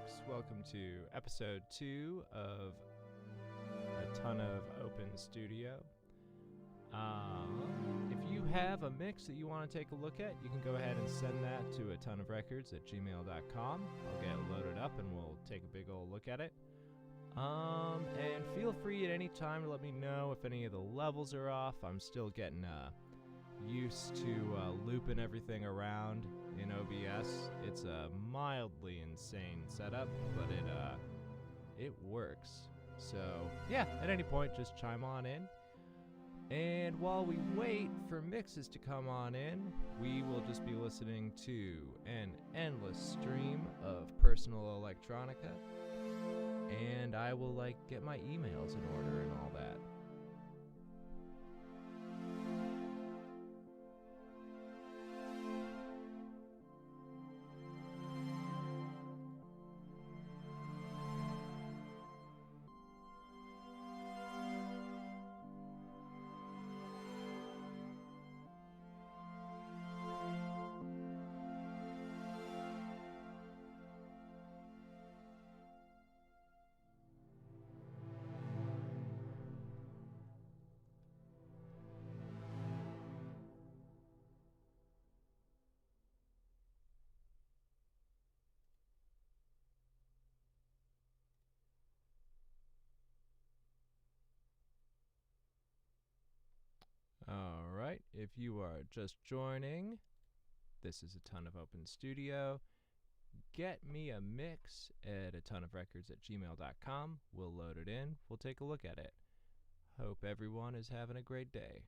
folks. Welcome to episode 2 of Atonuv Open Studio. If you have a mix that you want to take a look at, you can go ahead and send that to atonuvrecords@gmail.com. I'll get it loaded up and we'll take a big old look at it. And feel free at any time to let me know if any of the levels are off. I'm still getting used to looping everything around in OBS. It's a mildly insane setup, but it works. So yeah, at any point just chime on in. And while we wait for mixes to come on in, we will just be listening to an endless stream of personal electronica, and I will get my emails in order and all that. Alright, if you are just joining, this is Atonuv Open Studio. Get me a mix at atonuvrecords@gmail.com. We'll load it in. We'll take a look at it. Hope everyone is having a great day.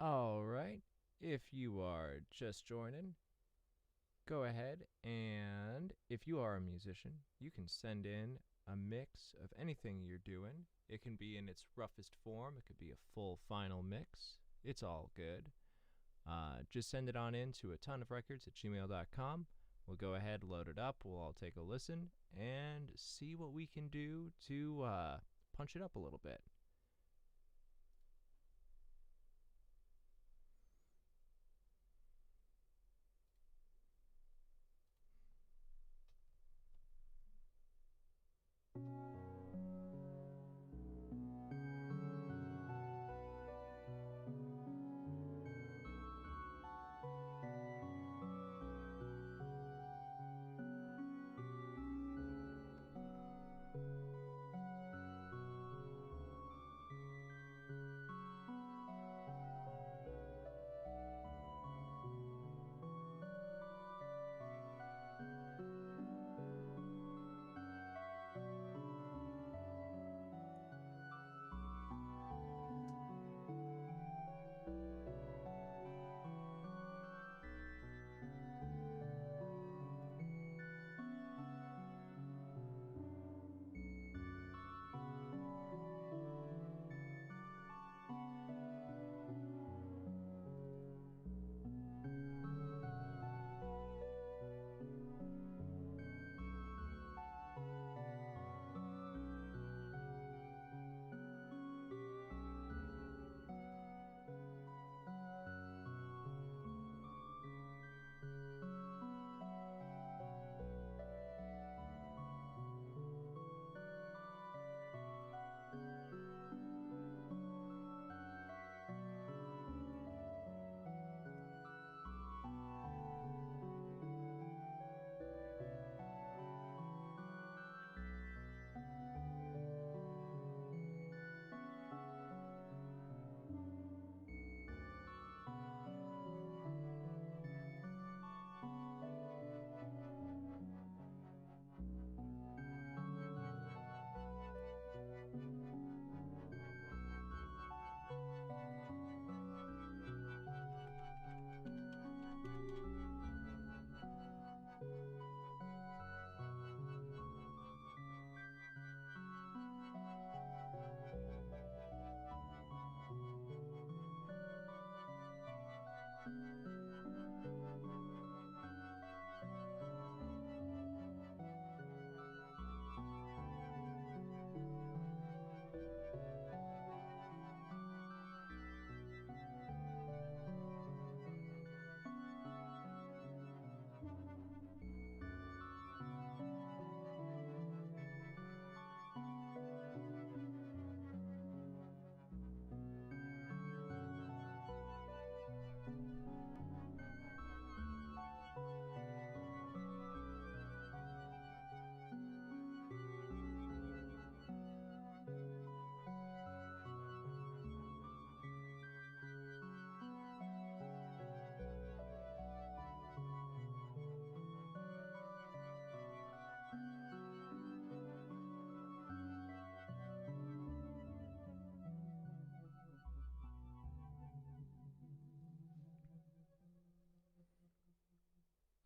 All right. If you are just joining, go ahead and if you are a musician, you can send in a mix of anything you're doing. It can be in its roughest form. It could be a full final mix. It's all good. Just send it on in to atonuvrecords@gmail.com. We'll go ahead, load it up. We'll all take a listen and see what we can do to punch it up a little bit.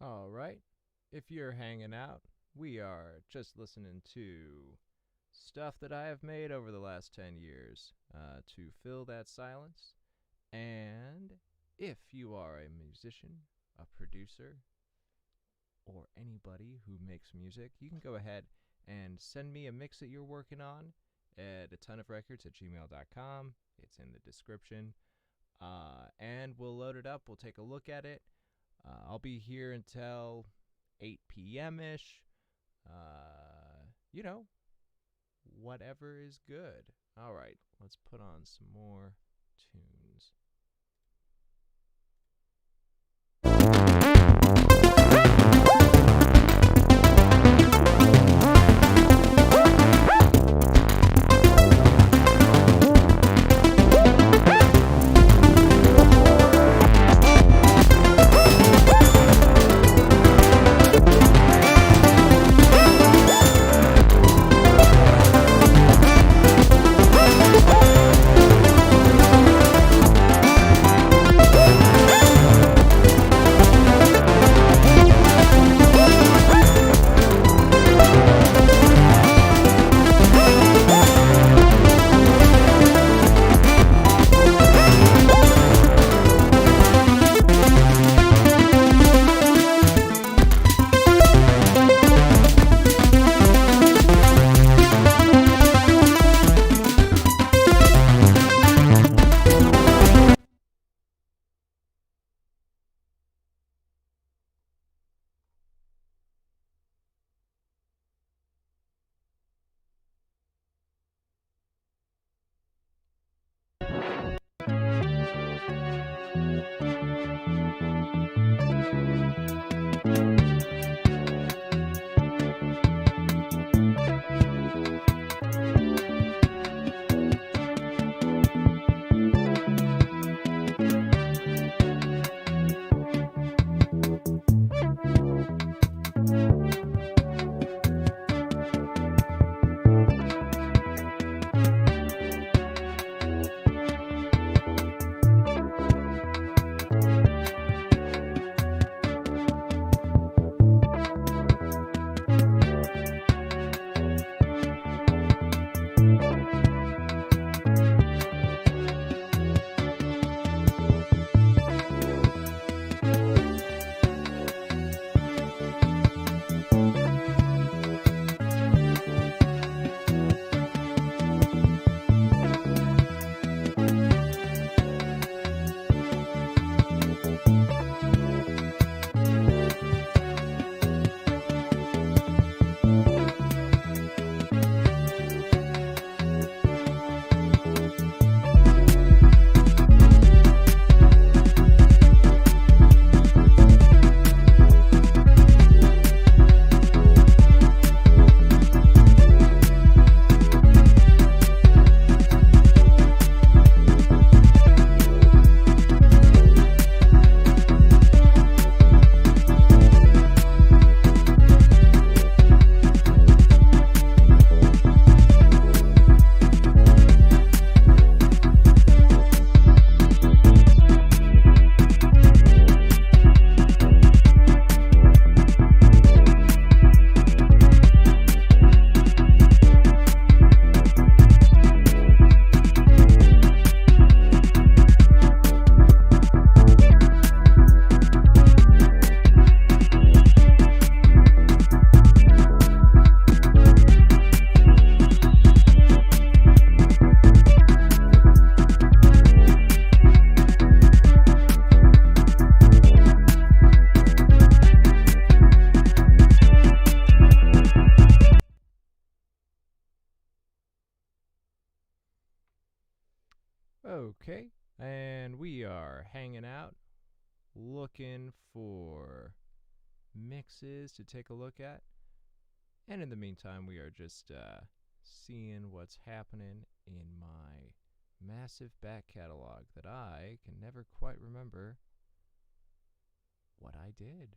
All right. If you're hanging out, we are just listening to stuff that I have made over the last 10 years to fill that silence. And if you are a musician, a producer, or anybody who makes music, you can go ahead and send me a mix that you're working on at atonuvrecords@gmail.com. It's in the description. And we'll load it up. We'll take a look at it. I'll be here until 8 p.m.-ish. Whatever is good. All right, let's put on some more tunes. Okay, and we are hanging out, looking for mixes to take a look at. And in the meantime, we are just seeing what's happening in my massive back catalog that I can never quite remember what I did.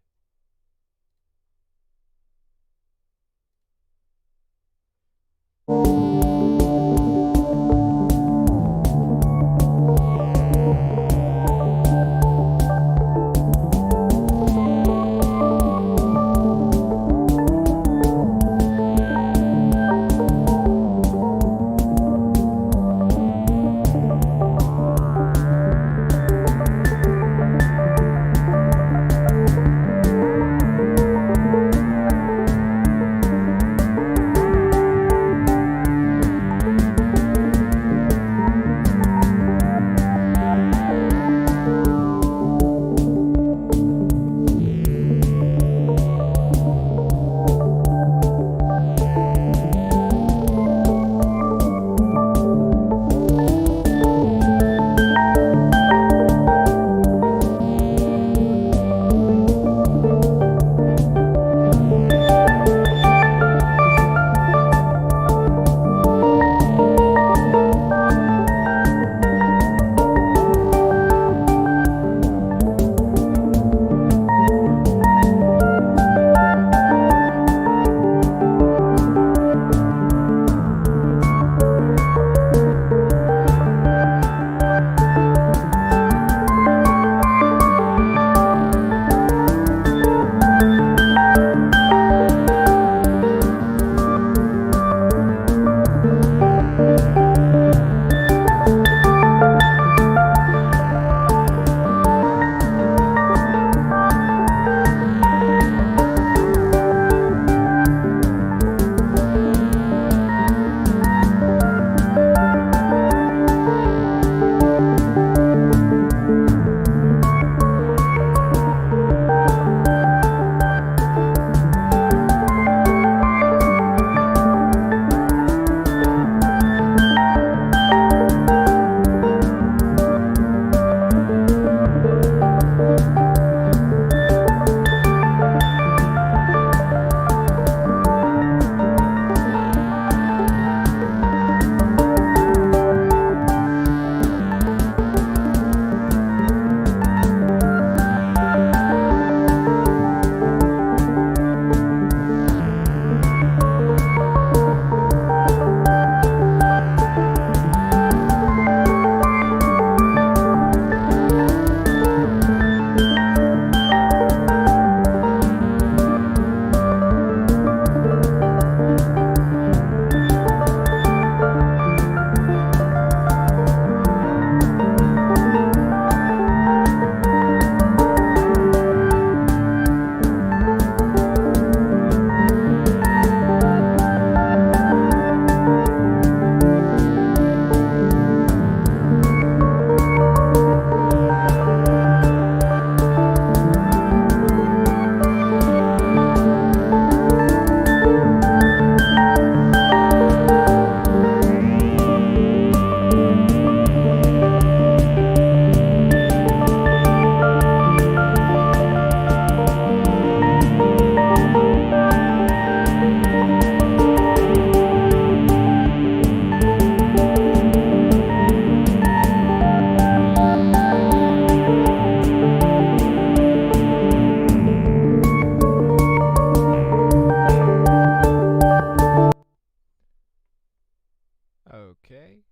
Okay,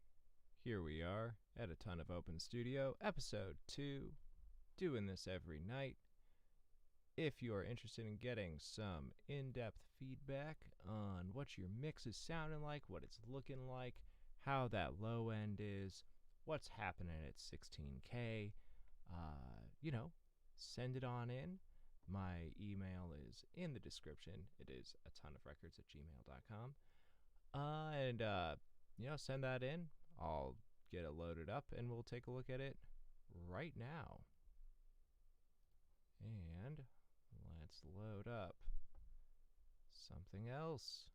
here we are at Atonuv Open Studio, episode 2, doing this every night. If you are interested in getting some in-depth feedback on what your mix is sounding like, what it's looking like, how that low end is, what's happening at 16K, send it on in. My email is in the description. It is atonuvrecords@gmail.com. Send that in. I'll get it loaded up and we'll take a look at it right now. And let's load up something else.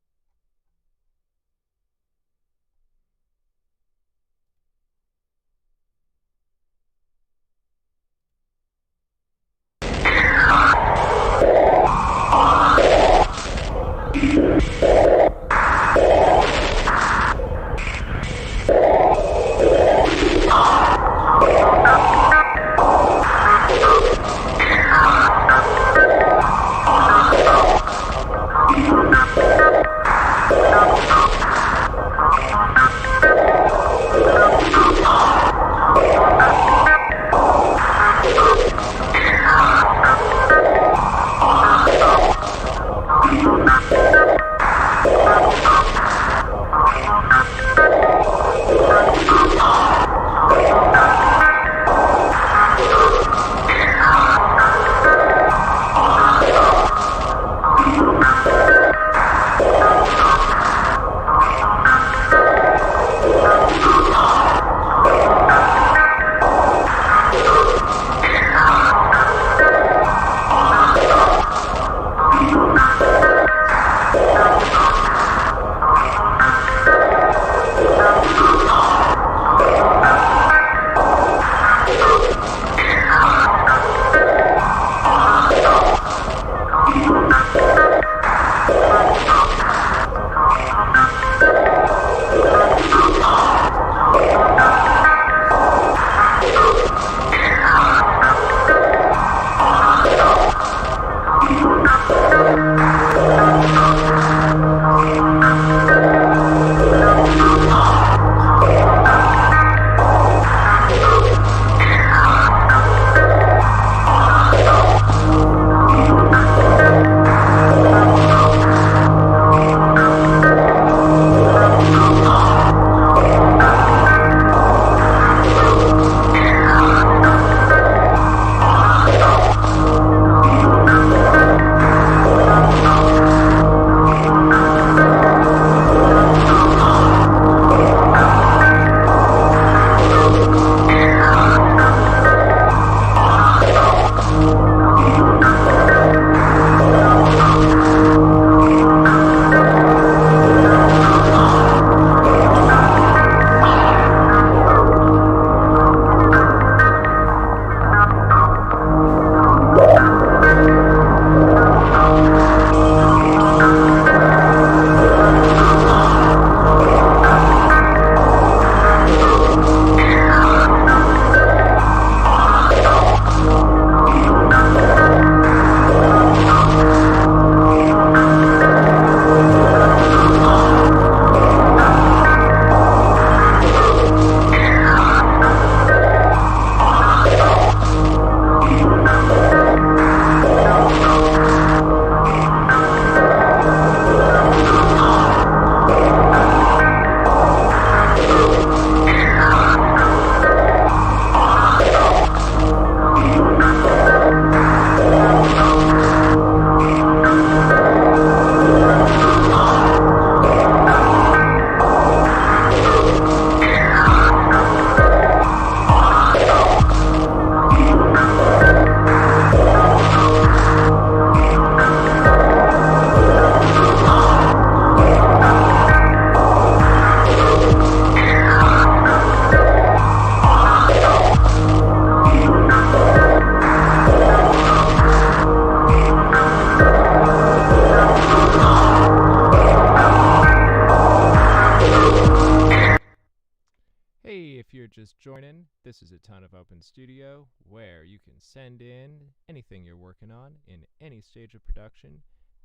If you're just joining, this is Atonuv Open Studio, where you can send in anything you're working on in any stage of production,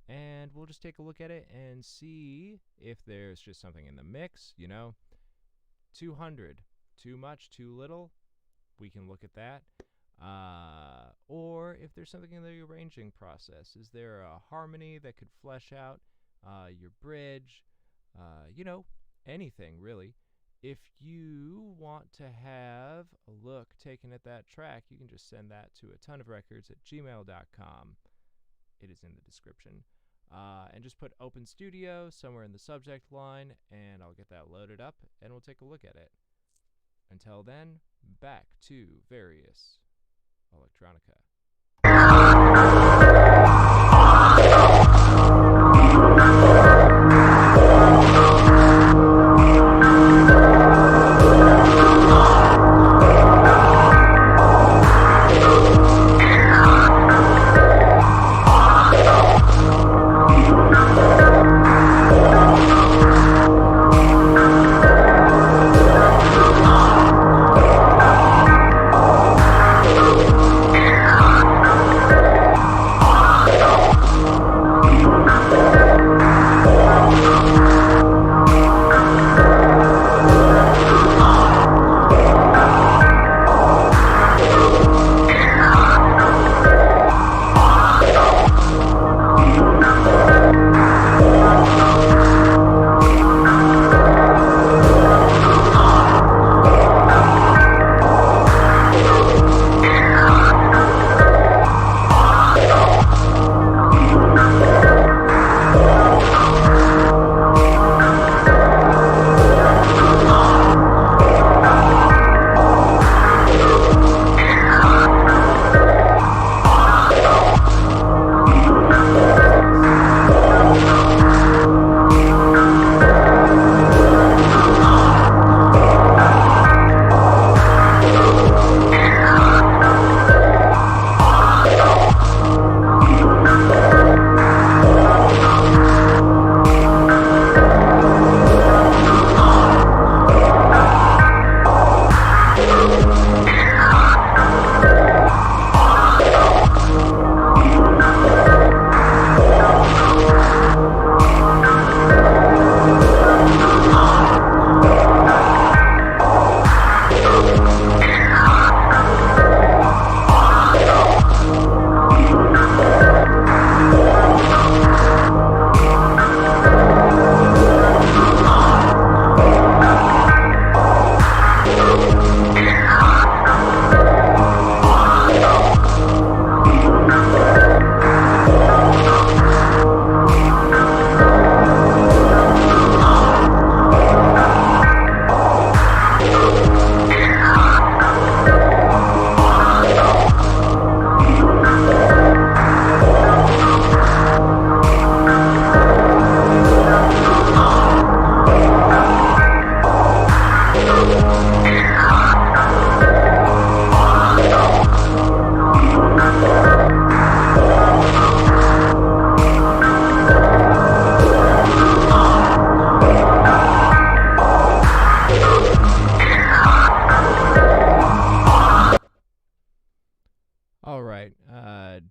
and we'll just take a look at it and see if there's just something in the mix, 200. Too much, too little? We can look at that. Or if there's something in the arranging process, is there a harmony that could flesh out your bridge? Anything really. If you want to have a look taken at that track, you can just send that to atonuvrecords@gmail.com. It is in the description. And just put Open Studio somewhere in the subject line, and I'll get that loaded up, and we'll take a look at it. Until then, back to various electronica.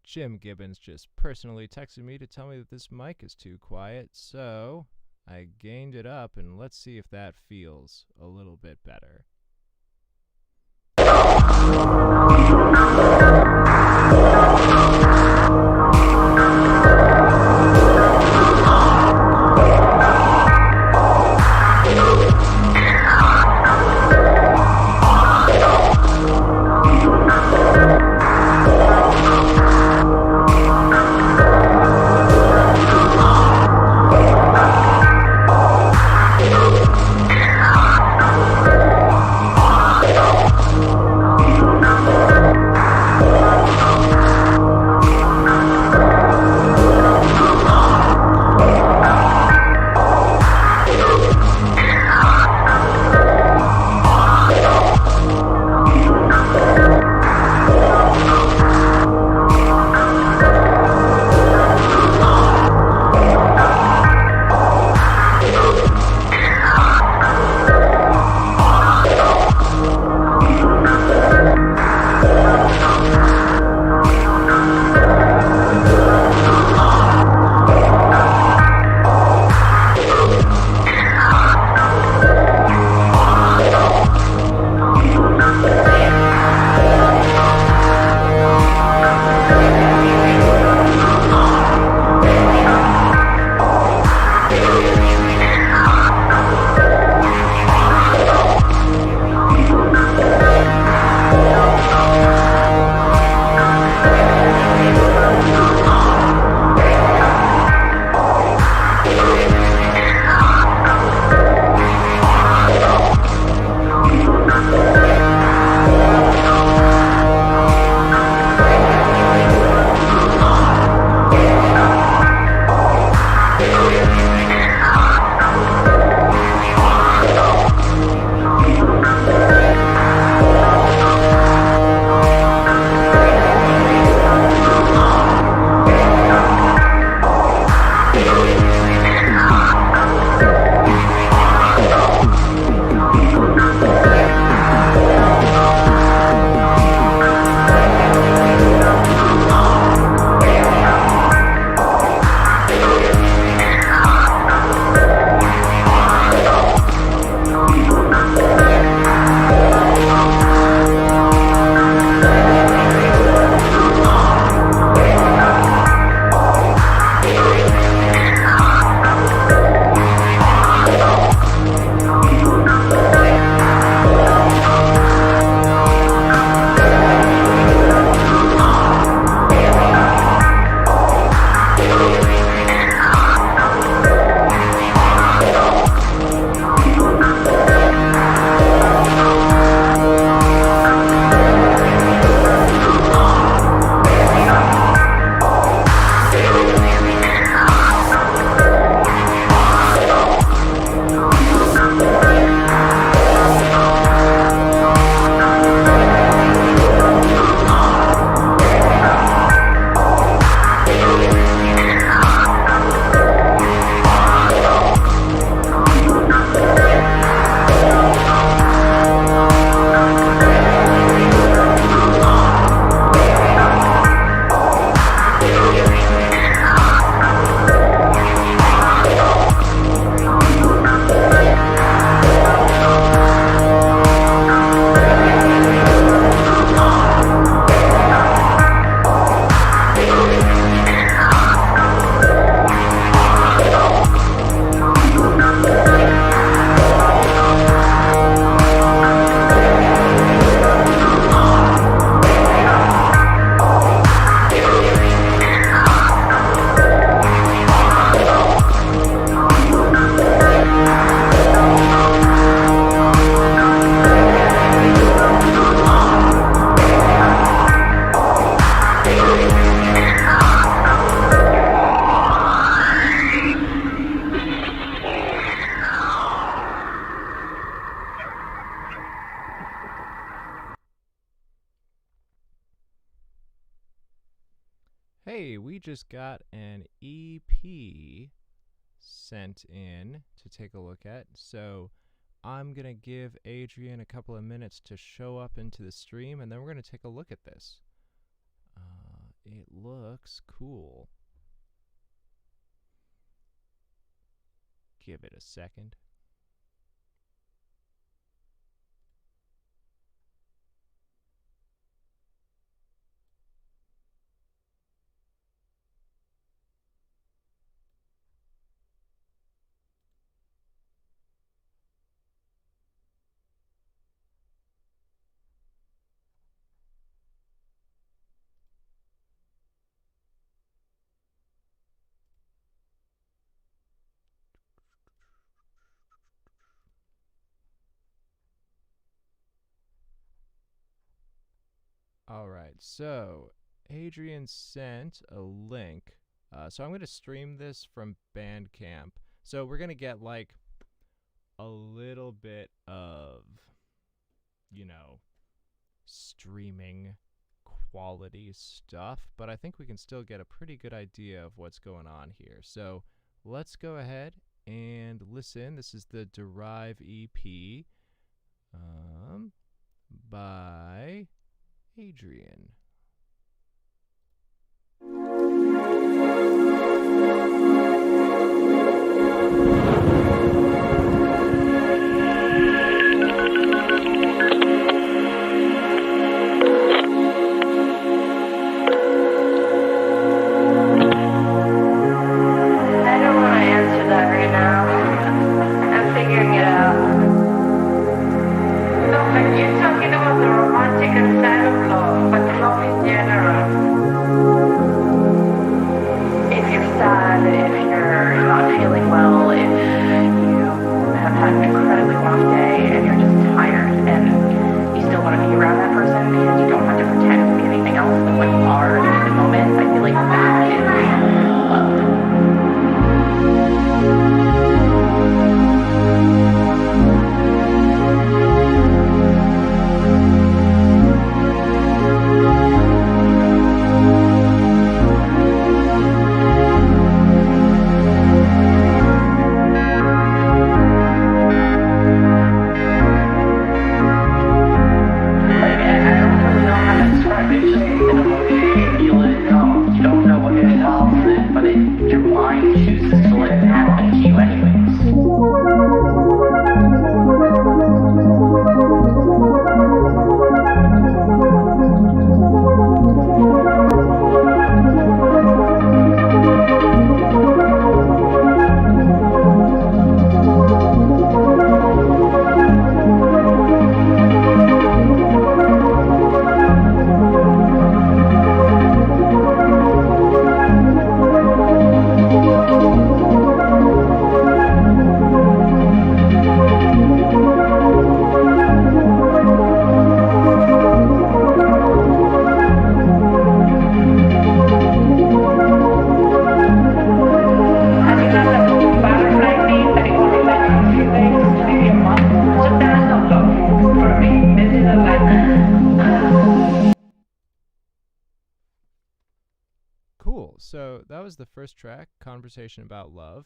Jim Gibbons just personally texted me to tell me that this mic is too quiet, so I gained it up, and let's see if that feels a little bit better. hey, we just got an EP sent in to take a look at. So I'm going to give Adrian a couple of minutes to show up into the stream, and then we're going to take a look at this. It looks cool. Give it a second. All right, so Adrian sent a link. So I'm going to stream this from Bandcamp. So we're going to get like a little bit of, you know, streaming quality stuff, but I think we can still get a pretty good idea of what's going on here. So let's go ahead and listen. This is the Derive EP by Adrian. So that was the first track, Conversation About Love,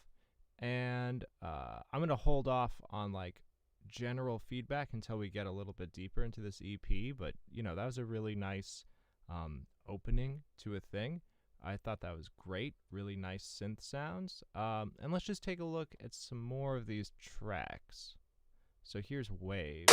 and I'm going to hold off on like general feedback until we get a little bit deeper into this EP, but you know, that was a really nice opening to a thing. I thought that was great, really nice synth sounds, and let's just take a look at some more of these tracks. So here's Wave.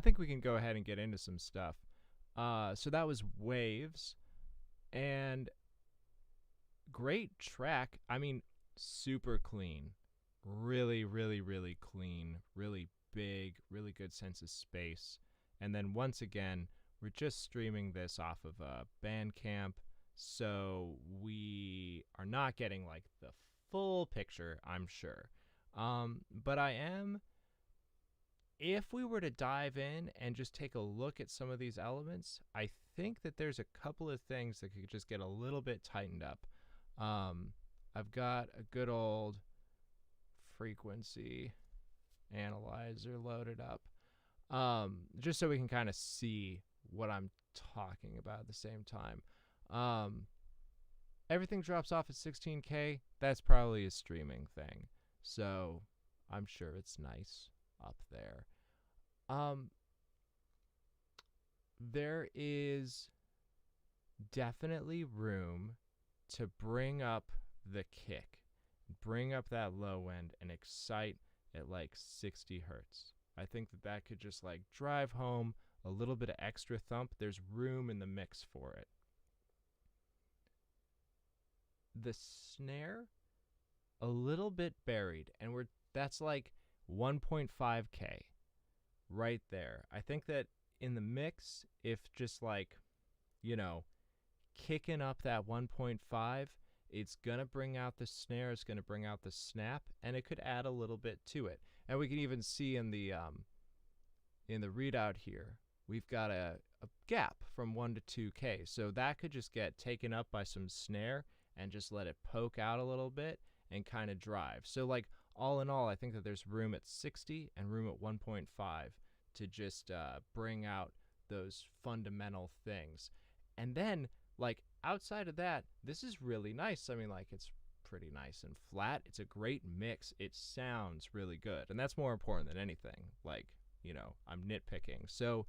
think we can go ahead and get into some stuff. So that was Waves, and great track. I mean, super clean. Really, really, really clean. Really big, really good sense of space. And then once again, we're just streaming this off of Bandcamp, so we are not getting like the full picture, I'm sure. But I am, if we were to dive in and just take a look at some of these elements, I think that there's a couple of things that could just get a little bit tightened up. I've got a good old frequency analyzer loaded up, just so we can kind of see what I'm talking about at the same time. Everything drops off at 16K. That's probably a streaming thing, so I'm sure it's nice up there. There is definitely room to bring up the kick, bring up that low end, and excite at like 60 hertz. I think that could just like drive home a little bit of extra thump. There's room in the mix for it. The snare, a little bit buried, and that's like 1.5K right there. I think that in the mix, if just like, kicking up that 1.5, it's gonna bring out the snare, it's gonna bring out the snap, and it could add a little bit to it. And we can even see in the readout here, we've got a gap from 1 to 2K, so that could just get taken up by some snare and just let it poke out a little bit and kind of drive. So like all in all, I think that there's room at 60 and room at 1.5 to just bring out those fundamental things. And then like outside of that, this is really nice. I mean, like, it's pretty nice and flat. It's a great mix. It sounds really good, and that's more important than anything. Like, I'm nitpicking. So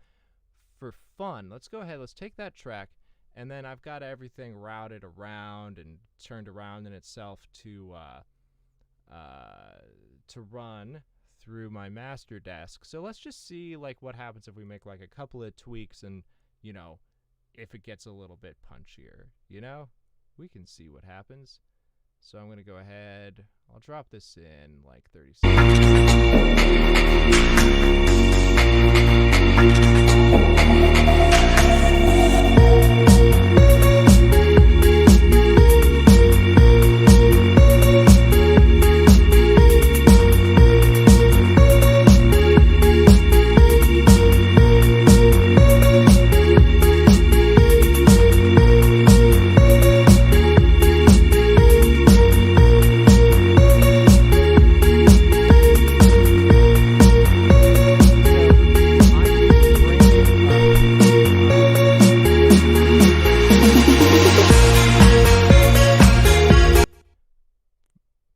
for fun, let's go ahead, let's take that track, and then I've got everything routed around and turned around in itself to run through my master desk. So let's just see like what happens if we make like a couple of tweaks, and if it gets a little bit punchier, we can see what happens. So I'm gonna go ahead, I'll drop this in like 30 seconds.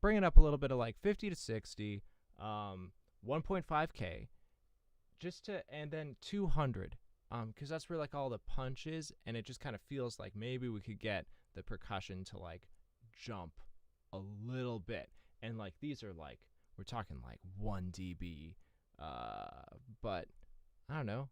Bring it up a little bit of like 50 to 60, 1.5K, and then 200, because that's where like all the punch is, and it just kind of feels like maybe we could get the percussion to like jump a little bit. And like these are like, we're talking like 1 dB, but I don't know.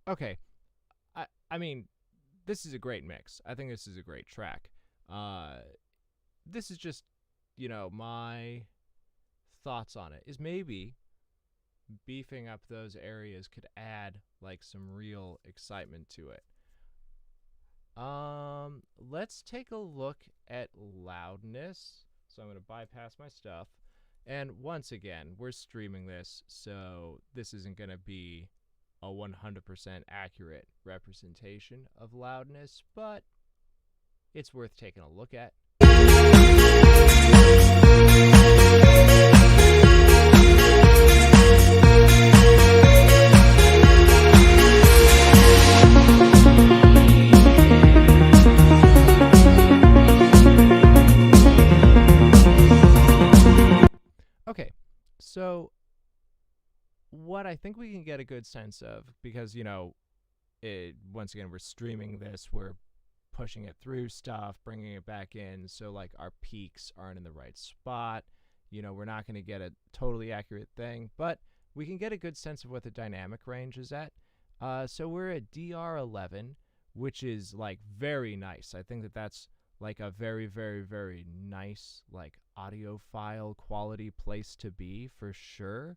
Okay, I mean, this is a great mix. I think this is a great track. this is just, my thoughts on it, is maybe beefing up those areas could add like some real excitement to it. Let's take a look at loudness. So I'm going to bypass my stuff. And once again, we're streaming this, so this isn't going to be a 100% accurate representation of loudness, but it's worth taking a look at. Okay, so what I think we can get a good sense of, because, once again, we're streaming this, we're pushing it through stuff, bringing it back in, so like our peaks aren't in the right spot. We're not going to get a totally accurate thing, but we can get a good sense of what the dynamic range is at. So we're at DR11, which is like very nice. I think that that's like a very, very, very nice like audiophile quality place to be for sure.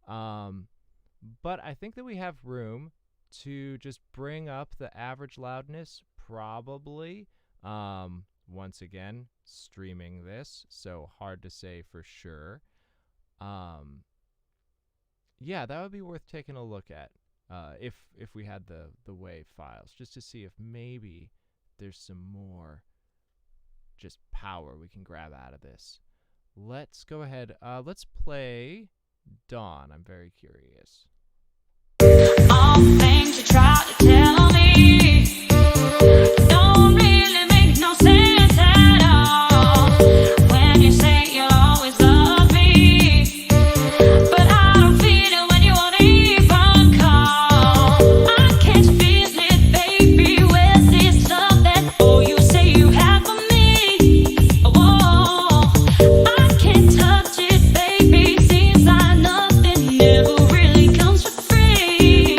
But I think that we have room to just bring up the average loudness, probably. Once again, streaming this, so hard to say for sure. Yeah, that would be worth taking a look at if we had the WAV files, just to see if maybe there's some more just power we can grab out of this. Let's go ahead. Let's play Dawn. I'm very curious. All the things you try to tell me don't really make no sense at all. When you say you'll always love me, but I don't feel it when you won't even call. I can't feel it, baby. Where's this love that you say you have for me? Oh, I can't touch it, baby. Seems like nothing ever really comes for free.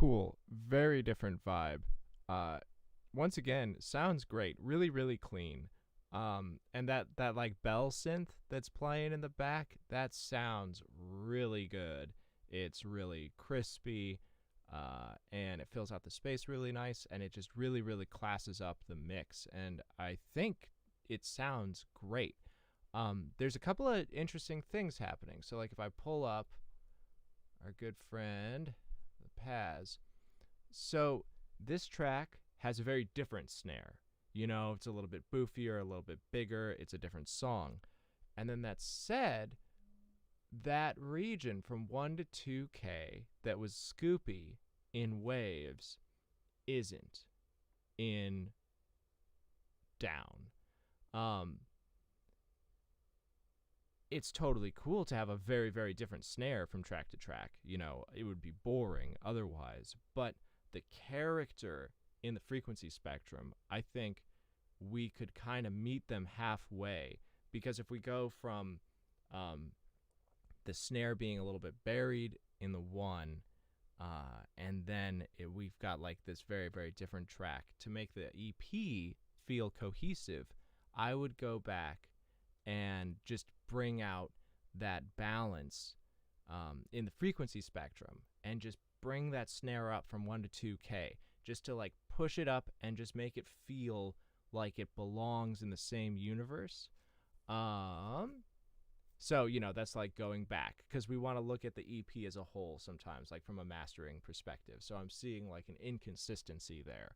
Cool. Very different vibe. Once again, sounds great. Really, really clean. And that like bell synth that's playing in the back, that sounds really good. It's really crispy, and it fills out the space really nice, and it just really, really classes up the mix. And I think it sounds great. There's a couple of interesting things happening. So like if I pull up our good friend, the Paz, so this track has a very different snare. You know, it's a little bit boofier, a little bit bigger. It's a different song. And then that said, that region from 1 to 2K that was scoopy in waves isn't in down. It's totally cool to have a very, very different snare from track to track. You know, it would be boring otherwise. But the character in the frequency spectrum, I think we could kind of meet them halfway. Because if we go from the snare being a little bit buried in the 1, and then we've got like this very, very different track, to make the EP feel cohesive, I would go back and just bring out that balance in the frequency spectrum and just bring that snare up from 1 to 2K, just to like push it up and just make it feel like it belongs in the same universe. So, you know, that's like going back, because we want to look at the EP as a whole sometimes, like from a mastering perspective. So I'm seeing like an inconsistency there.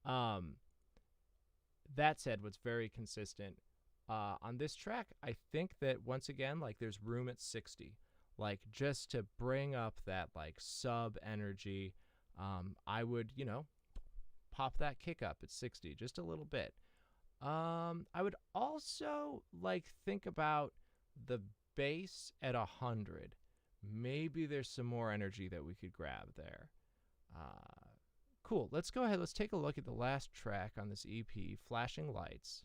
That said, what's very consistent on this track, I think that once again, like there's room at 60, like just to bring up that like sub energy. I would, you know, pop that kick up at 60 just a little bit. I would also like think about the bass at 100. Maybe there's some more energy that we could grab there. Cool. Let's go ahead. Let's take a look at the last track on this EP, Flashing Lights.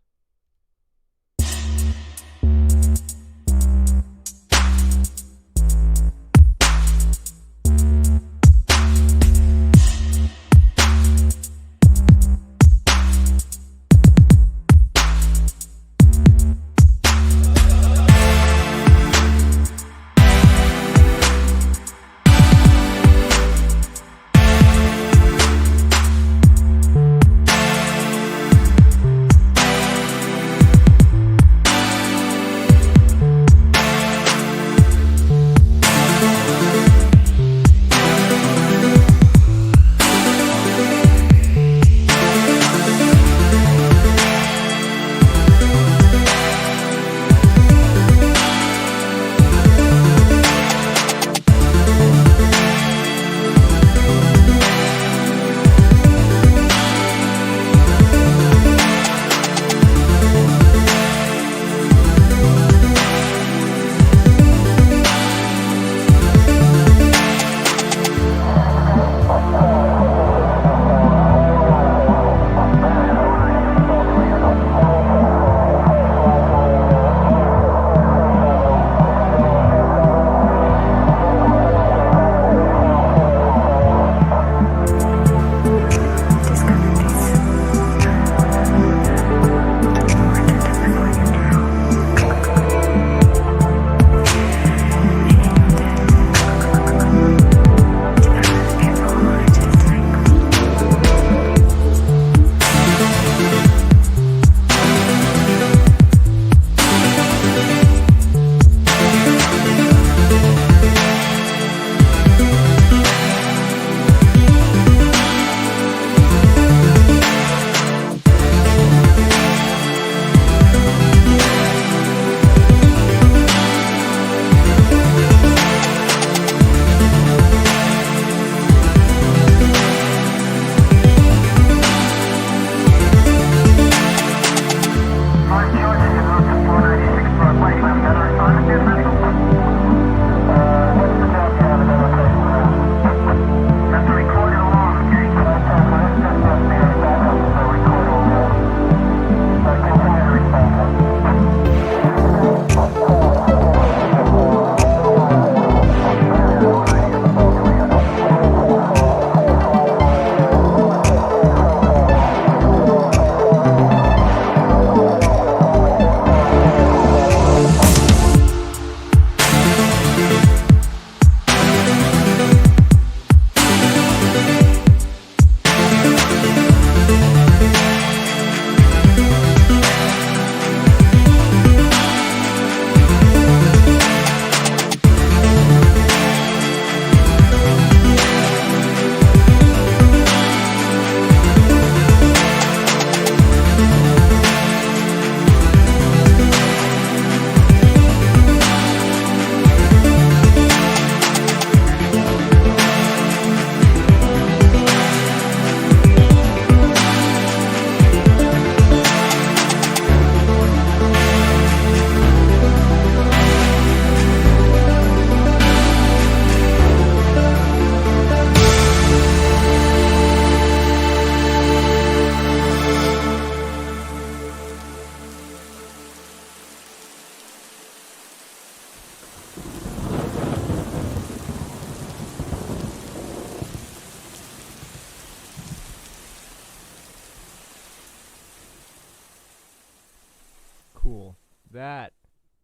That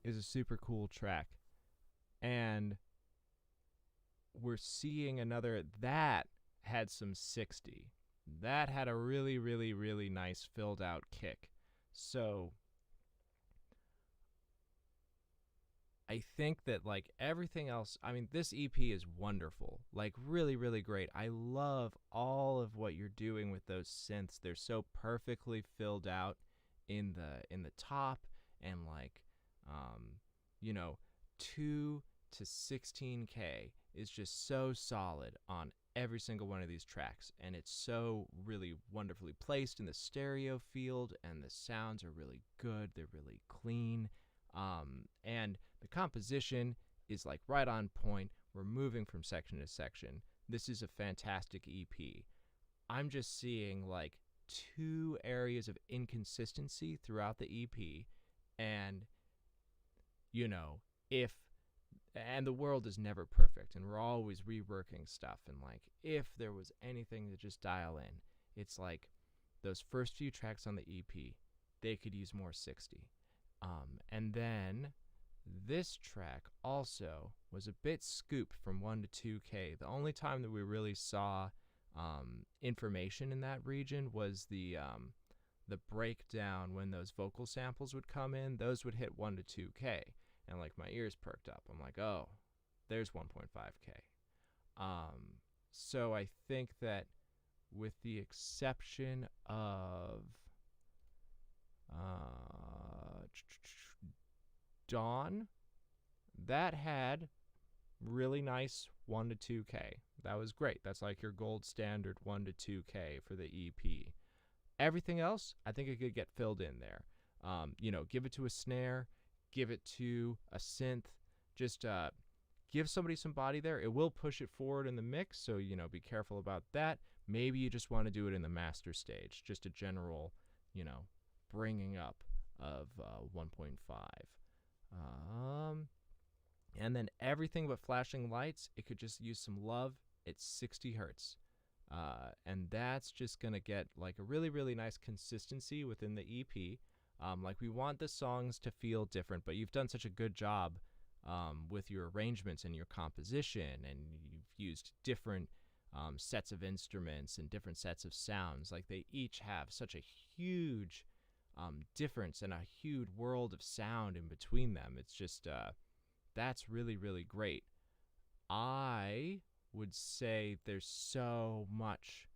is a super cool track. And we're seeing another that had some 60. That had a really, really, really nice filled out kick. So I think that, like, everything else, I mean, this EP is wonderful. Like, really, really great. I love all of what you're doing with those synths. They're so perfectly filled out in the top, and like, 2 to 16K is just so solid on every single one of these tracks, and it's so really wonderfully placed in the stereo field, and the sounds are really good. They're really clean. And the composition is like right on point. We're moving from section to section. This is a fantastic EP. I'm just seeing like 2 areas of inconsistency throughout the EP, and and the world is never perfect, and we're always reworking stuff, and like, if there was anything to just dial in, it's like those first few tracks on the EP, they could use more 60. And then this track also was a bit scooped from 1 to 2K. The only time that we really saw information in that region was the breakdown when those vocal samples would come in. Those would hit 1 to 2K, and like my ears perked up. I'm like, oh, there's 1.5K. So I think that with the exception of Dawn, that had really nice 1 to 2K. That was great. That's like your gold standard 1 to 2K for the EP. Everything else, I think it could get filled in there. Give it to a snare, give it to a synth, just give somebody some body there. It will push it forward in the mix, so be careful about that. Maybe you just want to do it in the master stage, just a general, bringing up of 1.5. And then everything but flashing lights, it could just use some love. It's 60 hertz. And that's just going to get like a really, really nice consistency within the EP. Like, we want the songs to feel different, but you've done such a good job with your arrangements and your composition, and you've used different sets of instruments and different sets of sounds. Like, they each have such a huge difference and a huge world of sound in between them. It's just, that's really, really great. I would say there's so much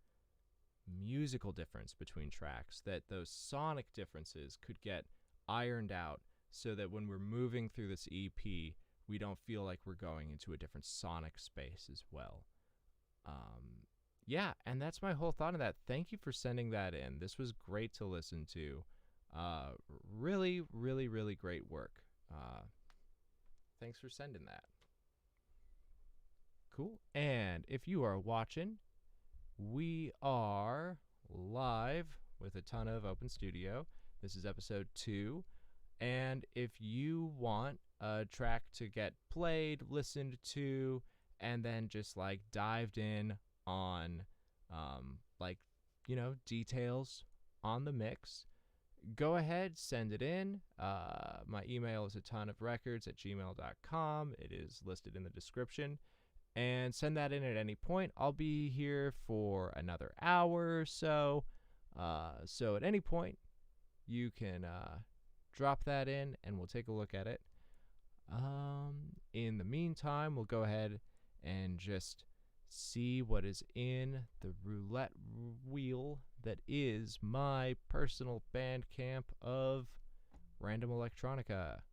musical difference between tracks that those sonic differences could get ironed out, so that when we're moving through this EP, we don't feel like we're going into a different sonic space as well. Yeah, and that's my whole thought on that. Thank you for sending that in. This was great to listen to. Really, really, really great work. Thanks for sending that. Cool. And if you are watching, we are live with Atonuv Open Studio. This is episode 2. And if you want a track to get played, listened to, and then just like dived in on details on the mix, go ahead, send it in. My email is atonuvrecords@gmail.com. It is listed in the description. And send that in at any point. I'll be here for another hour or so. So at any point, you can drop that in, and we'll take a look at it. In the meantime, we'll go ahead and just see what is in the roulette wheel that is my personal Bandcamp of random electronica.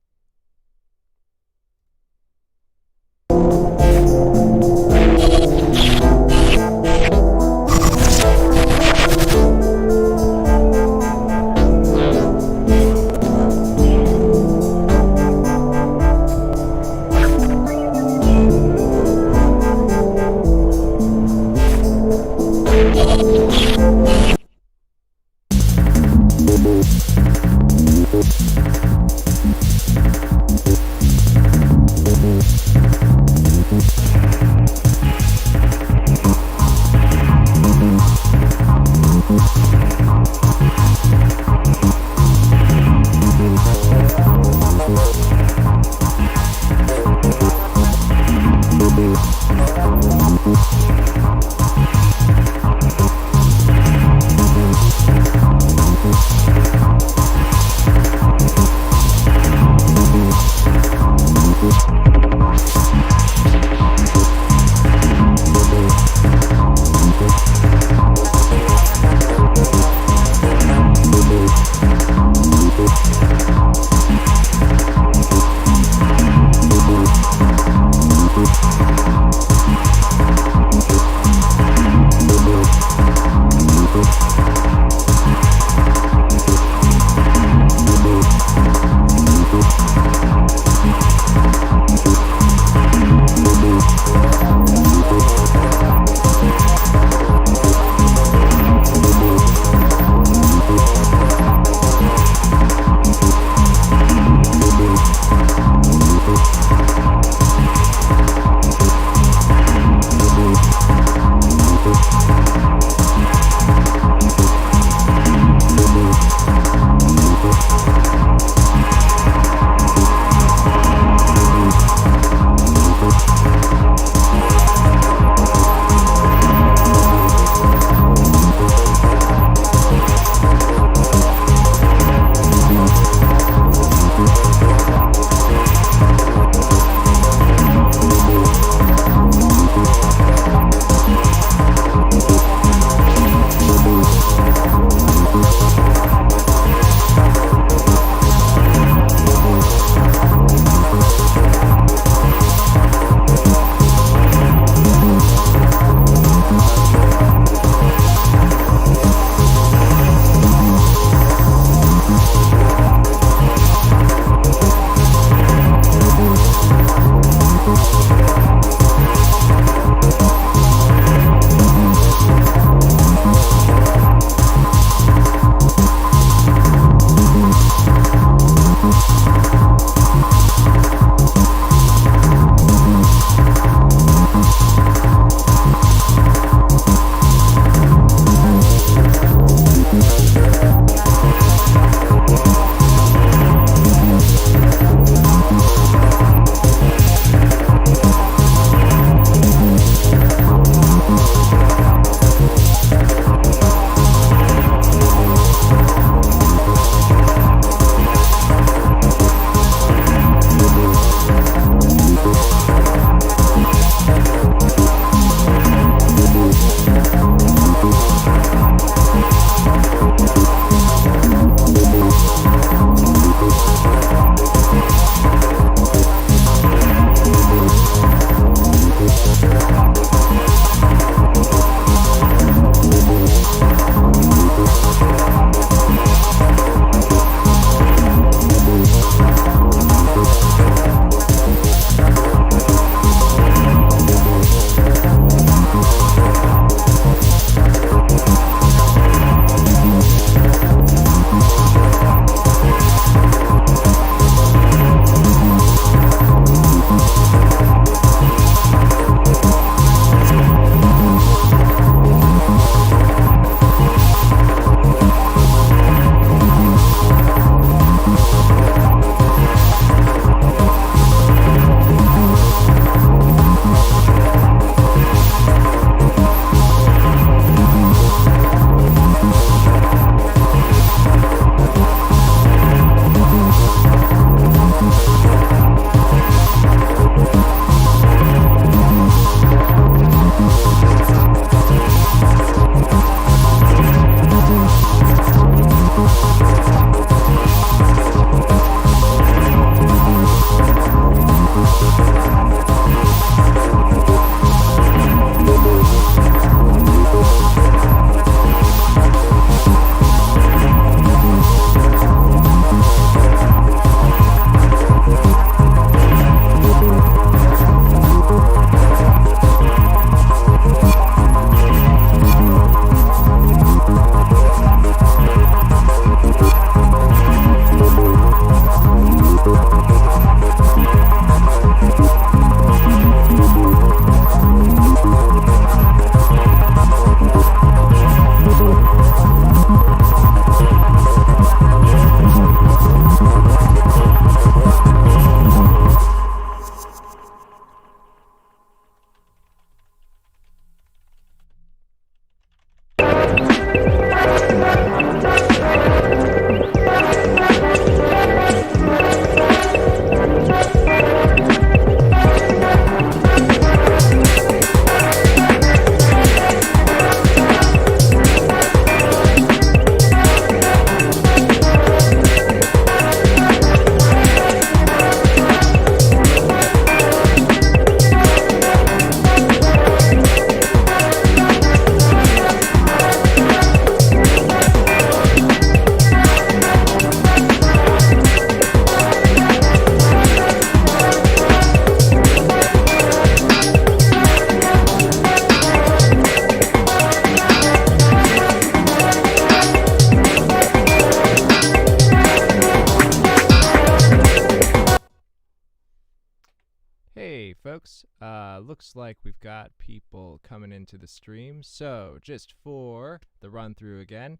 looks like we've got people coming into the stream. So just for the run through again,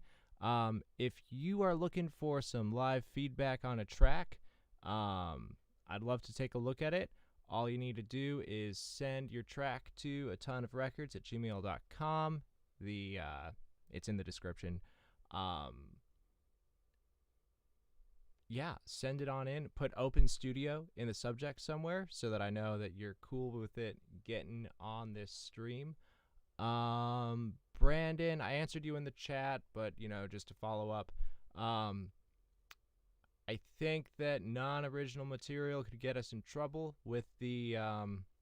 if you are looking for some live feedback on a track, I'd love to take a look at it. All you need to do is send your track to atonuvrecords@gmail.com. It's in the description. Yeah, send it on in. Put Open Studio in the subject somewhere so that I know that you're cool with it getting on this stream. Brandon, I answered you in the chat, but just to follow up, I think that non-original material could get us in trouble with the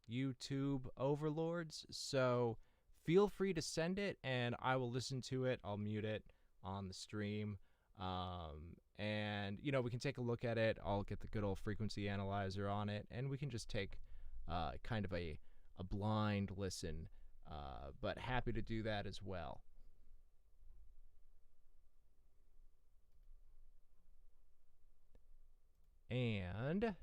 YouTube overlords. So feel free to send it, and I will listen to it. I'll mute it on the stream. And we can take a look at it. I'll get the good old frequency analyzer on it, and we can just take kind of a blind listen, but happy to do that as well. And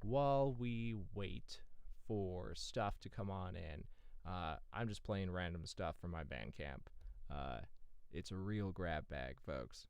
while we wait for stuff to come on in, I'm just playing random stuff from my Bandcamp. It's a real grab bag, folks.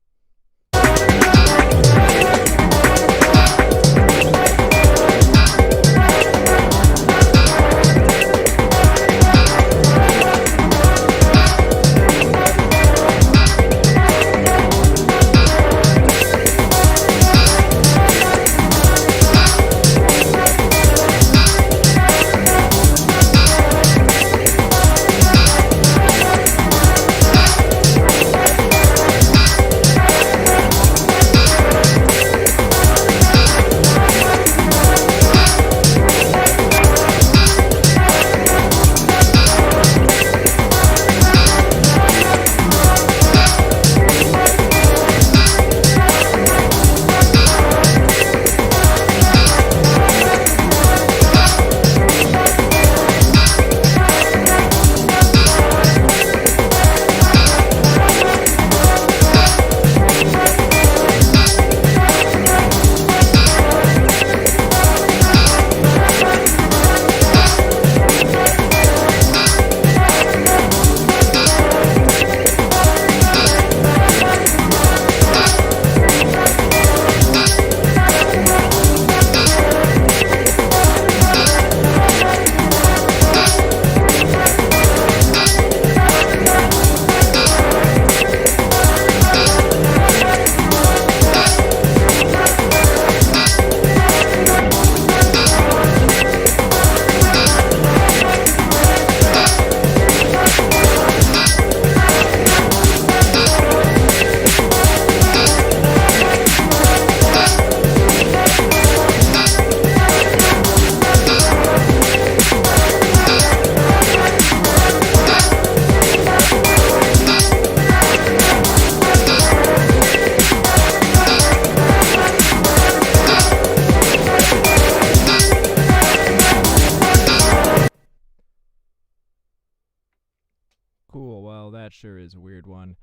Cool. Well, that sure is a weird one.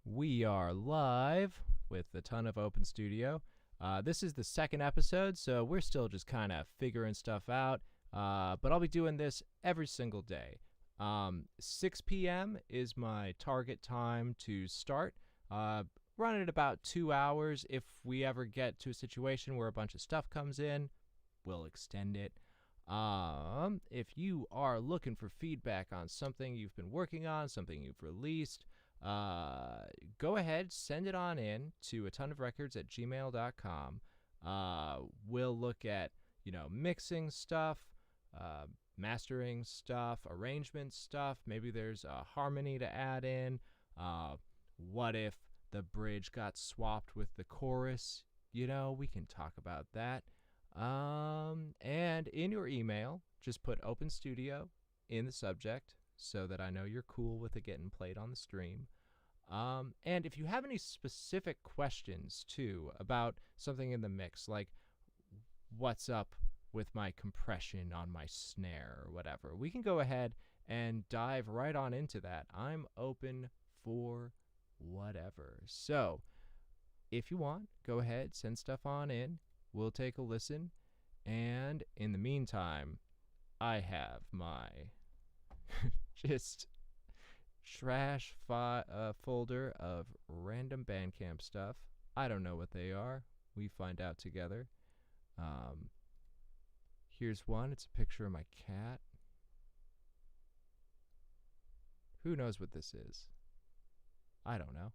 We are live with a ton of Open Studio. This is the second episode, so we're still just kind of figuring stuff out. But I'll be doing this every single day. 6 p.m. is my target time to start. Run at about 2 hours. If we ever get to a situation where a bunch of stuff comes in, we'll extend it. If you are looking for feedback on something you've been working on, something you've released, go ahead, send it on in to atonuvrecords@gmail.com. We'll look at, mixing stuff, mastering stuff, arrangement stuff. Maybe there's a harmony to add in. What if the bridge got swapped with the chorus? We can talk about that. And in your email, just put Open Studio in the subject so that I know you're cool with it getting played on the stream. And if you have any specific questions, too, about something in the mix, like what's up with my compression on my snare or whatever, we can go ahead and dive right on into that. I'm open for whatever. So if you want, go ahead, send stuff on in. We'll take a listen. And in the meantime, I have my just trash folder of random Bandcamp stuff. I don't know what they are. We find out together. Here's one. It's a picture of my cat. Who knows what this is? I don't know.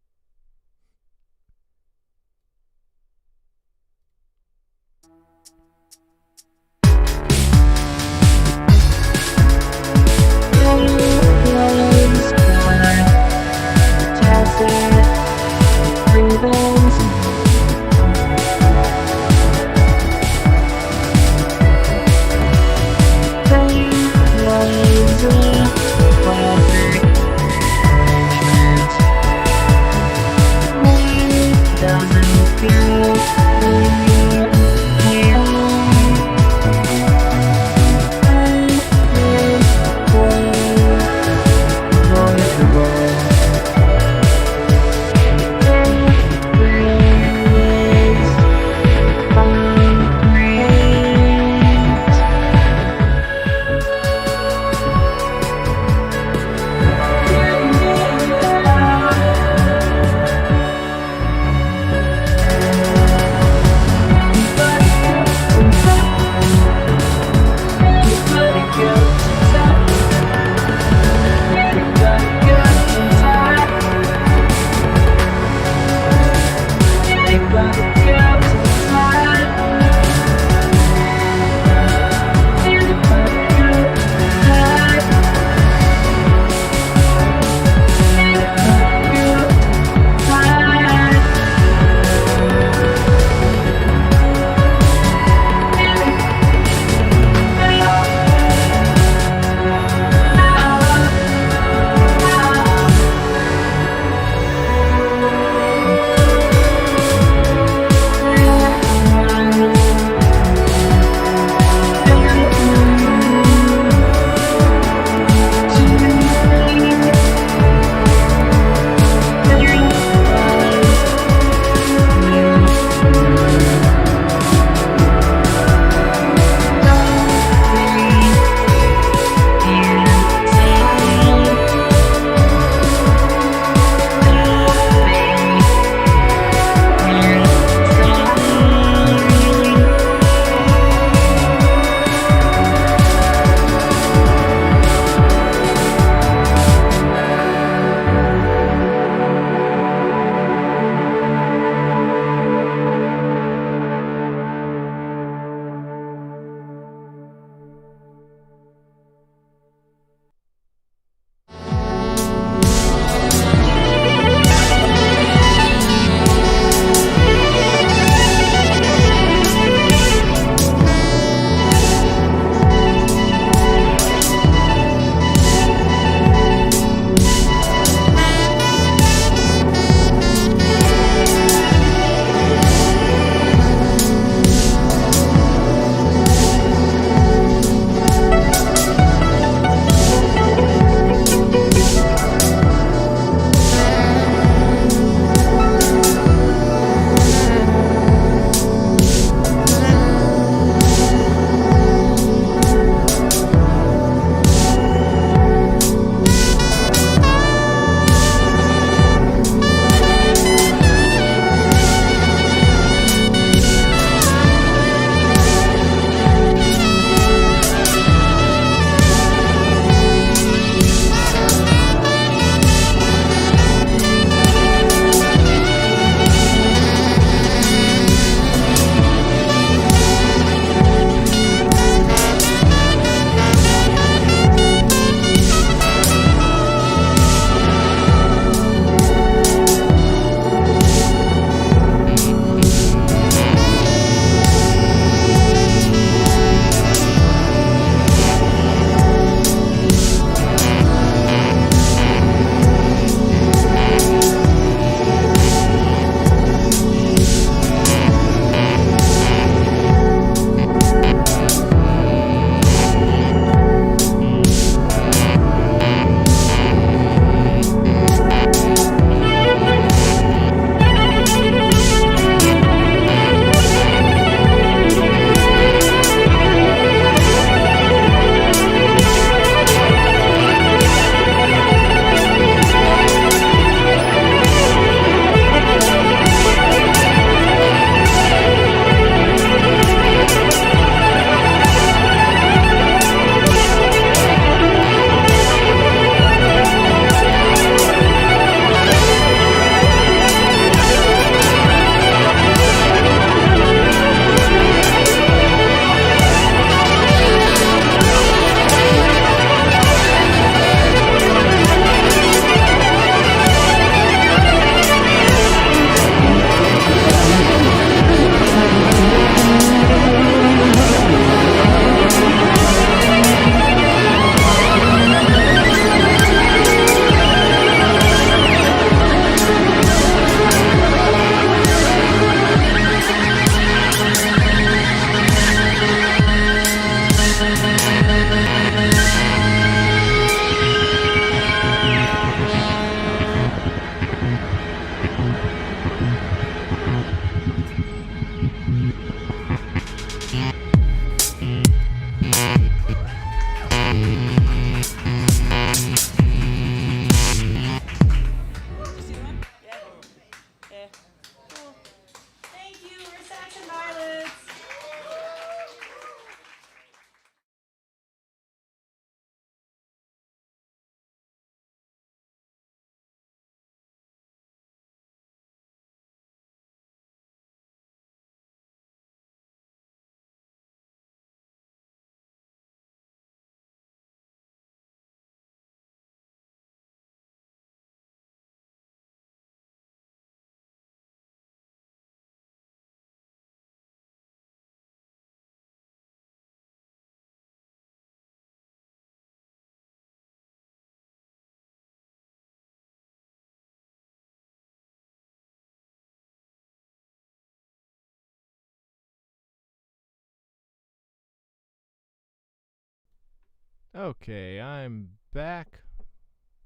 Okay, I'm back.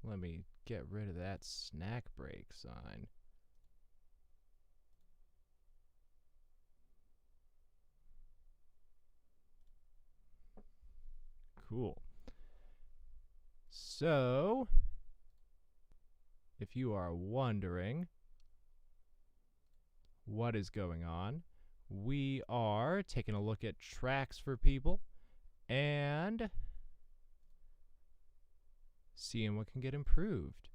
Let me get rid of that snack break sign. Cool. So, if you are wondering what is going on, we are taking a look at tracks for people and seeing what can get improved.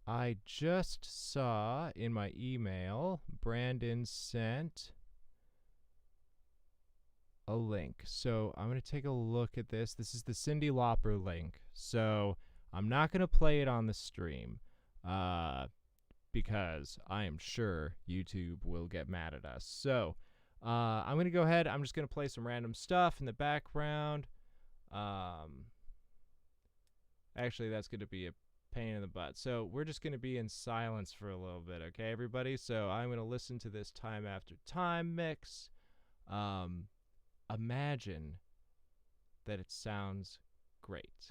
I just saw in my email, Brandon sent a link. So I'm going to take a look at this. This is the Cyndi Lauper link. So I'm not going to play it on the stream because I am sure YouTube will get mad at us. So I'm going to go ahead. I'm just going to play some random stuff in the background. Actually, that's going to be a pain in the butt. So we're just going to be in silence for a little bit, okay, everybody? So I'm going to listen to this time after time mix. Imagine that it sounds great.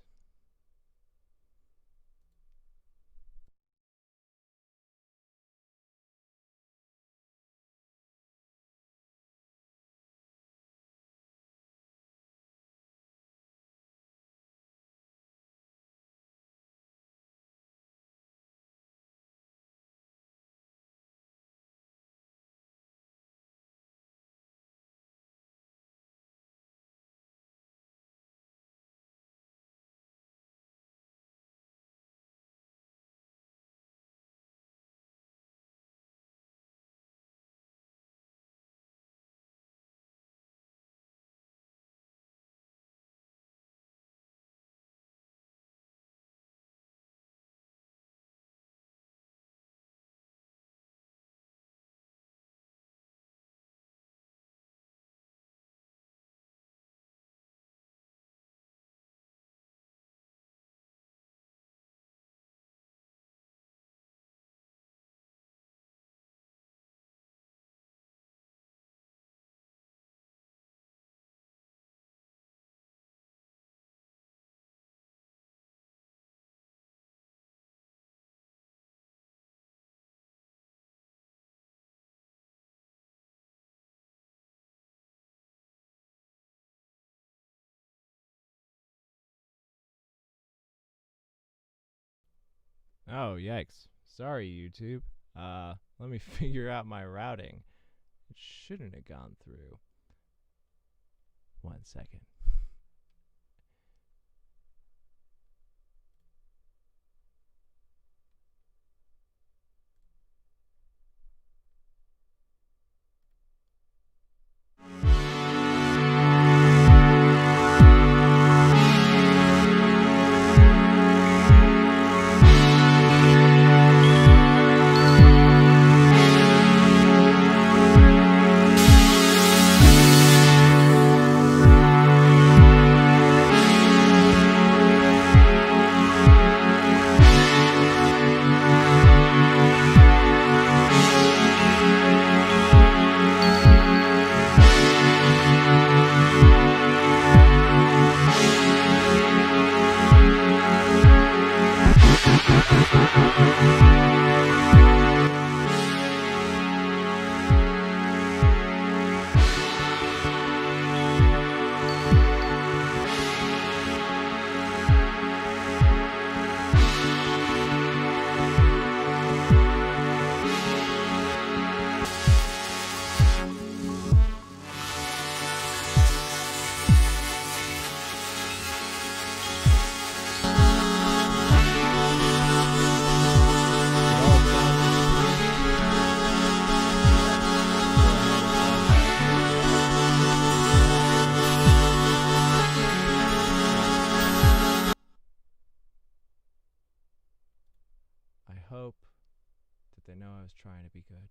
Oh, yikes. Sorry, YouTube. Let me figure out my routing. It shouldn't have gone through. 1 second. I hope that they know I was trying to be good.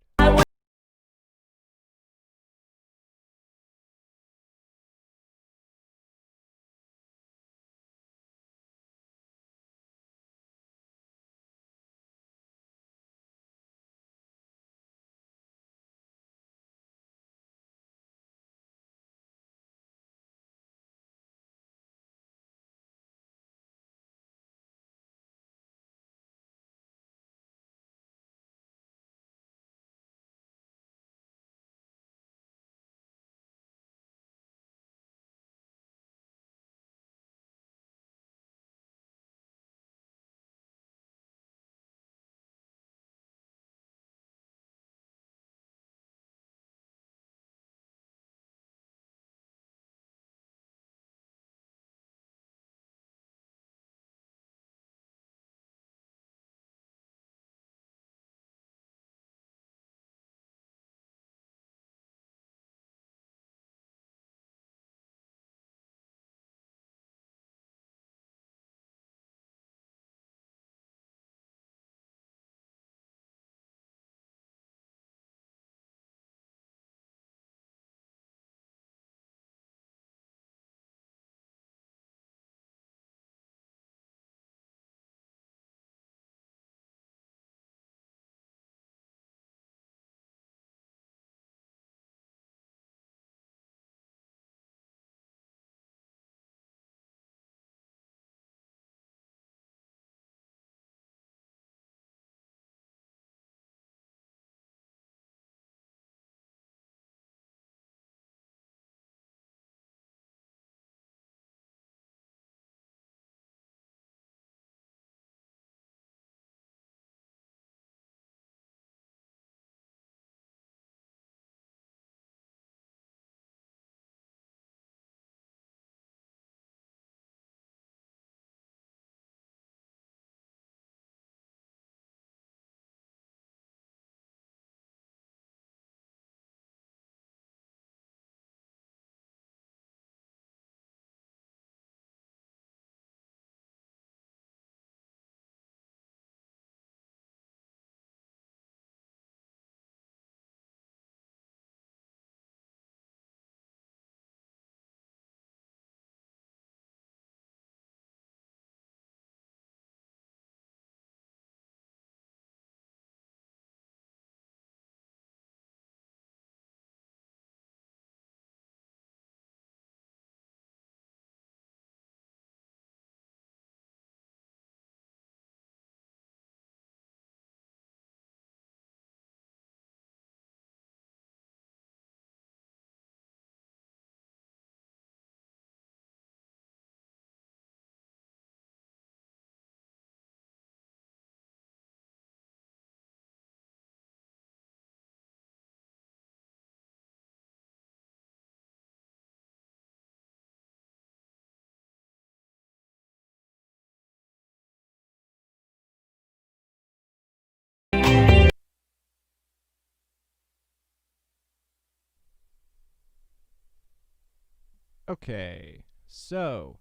Okay, so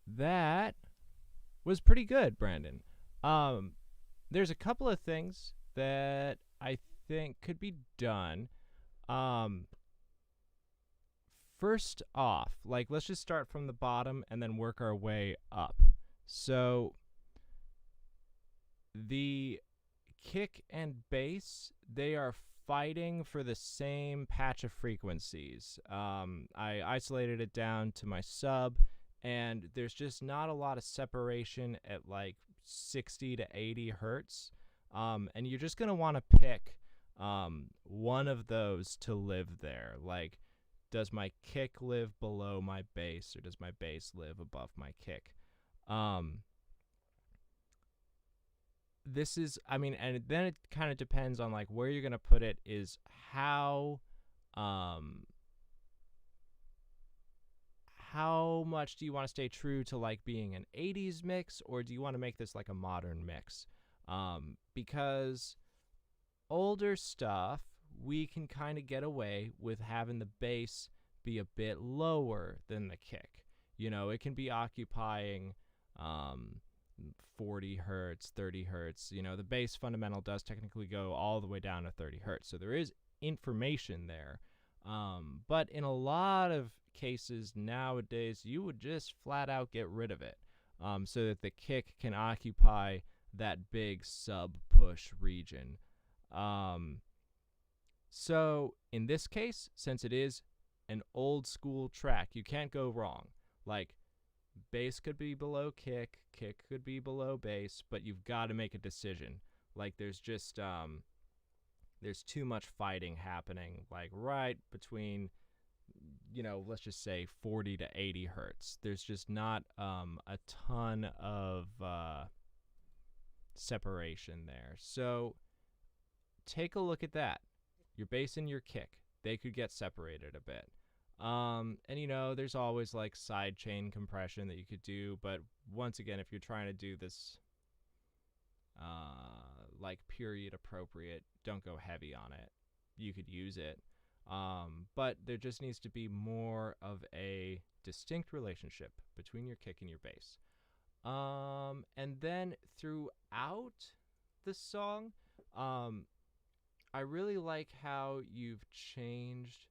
that was pretty good, Brandon. Um, there's a couple of things that I think could be done. Um, First off, like let's just start from the bottom and then work our way up. So the kick and bass, they are fighting for the same patch of frequencies. I isolated it down to my sub, and there's just not a lot of separation at like 60 to 80 hertz. And you're just going to want to pick one of those to live there. Like, does my kick live below my bass, or does my bass live above my kick? Um, this is, I mean, and then it kind of depends on like where you're going to put it, is um how much do you want to stay true to like being an 80s mix, or do you want to make this like a modern mix? Because older stuff, we can kind of get away with having the bass be a bit lower than the kick. You know, it can be occupying 40 hertz, 30 hertz. You know, the bass fundamental does technically go all the way down to 30 hertz. So there is information there. But in a lot of cases nowadays, you would just flat out get rid of it, so that the kick can occupy that big sub push region. So in this case, since it is an old school track, you can't go wrong. Like, bass could be below kick, kick could be below bass, but you've got to make a decision. Like, there's just there's too much fighting happening, like right between, you know, let's just say 40 to 80 hertz. There's just not a ton of separation there. So take a look at that. Your bass and your kick, they could get separated a bit. And you know, there's always like side chain compression that you could do, but once again, if you're trying to do this like period appropriate, don't go heavy on it. You could use it, but there just needs to be more of a distinct relationship between your kick and your bass. And then throughout the song, I really like how you've changed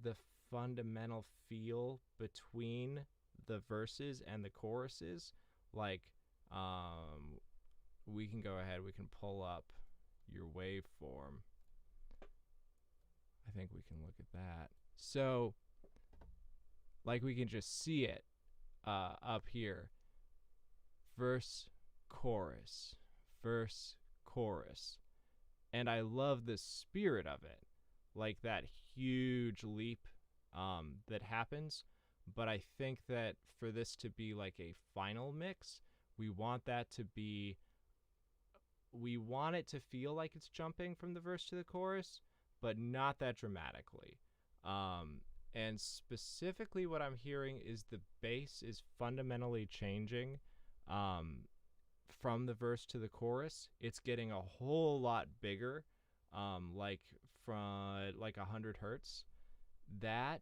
the fundamental feel between the verses and the choruses. Like, we can go ahead, we can pull up your waveform. I think we can look at that. So, like, we can just see it up here. Verse, chorus, verse, chorus. And I love the spirit of it, like that huge leap that happens. But I think that for this to be like a final mix, we want that to be, we want it to feel like it's jumping from the verse to the chorus, but not that dramatically. And specifically what I'm hearing is the bass is fundamentally changing from the verse to the chorus. It's getting a whole lot bigger, like from like 100 hertz. That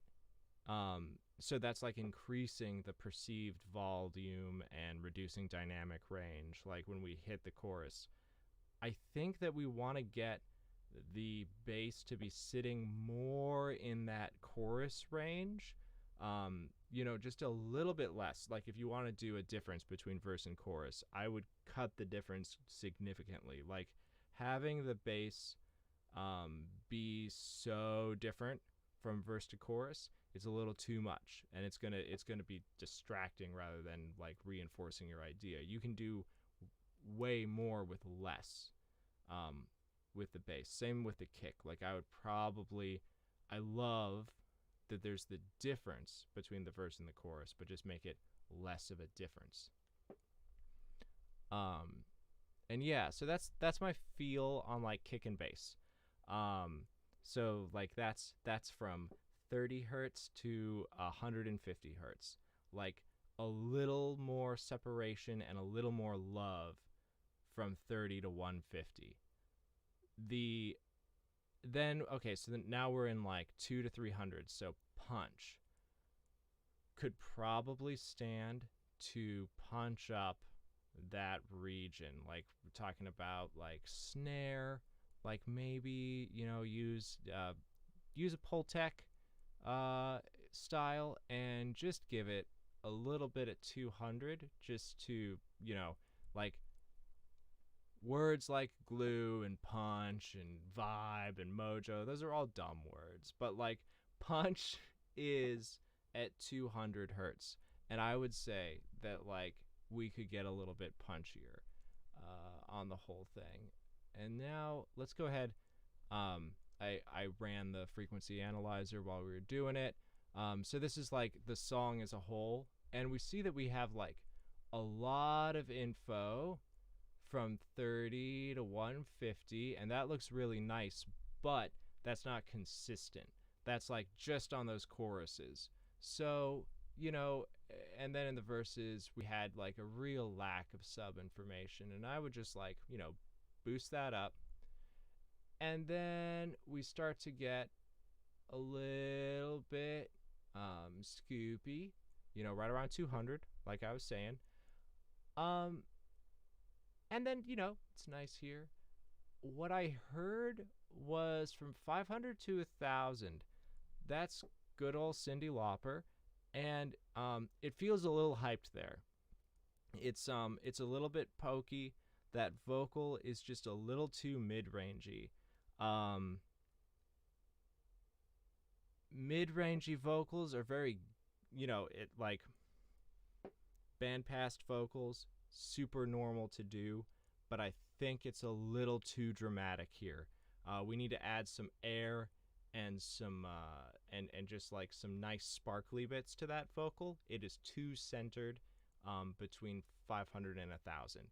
so that's like increasing the perceived volume and reducing dynamic range, like when we hit the chorus. I think that we want to get the bass to be sitting more in that chorus range, you know, just a little bit less. Like, if you want to do a difference between verse and chorus, I would cut the difference significantly. Like, having the bass be so different from verse to chorus, it's a little too much, and it's gonna be distracting rather than like reinforcing your idea. You can do way more with less with the bass. Same with the kick. Like, I love that there's the difference between the verse and the chorus, but just make it less of a difference. And yeah, so that's my feel on like kick and bass. So like that's from 30 hertz to 150 hertz. Like, a little more separation and a little more love from 30 to 150. So then now we're in like 2 to 300. So punch. could probably stand to punch up that region. Like we're talking about like snare, like maybe use a Pultec style and just give it a little bit at 200, just to like words like glue and punch and vibe and mojo. Those are all dumb words, but like punch is at 200 hertz, and I would say that like we could get a little bit punchier on the whole thing. And now let's go ahead. I ran the frequency analyzer while we were doing it. So this is like the song as a whole, and we see that we have like a lot of info from 30 to 150, and that looks really nice, but that's not consistent. That's like just on those choruses. So, and then in the verses, we had like a real lack of sub information, and I would just like, boost that up. And then we start to get a little bit scoopy, right around 200, like I was saying. And then, it's nice here. What I heard was from 500 to 1,000. That's good old Cyndi Lauper, and it feels a little hyped there. It's a little bit pokey. That vocal is just a little too mid-rangey. Mid-rangey vocals are very, like bandpass vocals, super normal to do, but I think it's a little too dramatic here. We need to add some air and some and just like some nice sparkly bits to that vocal. It is too centered between 500 and 1,000.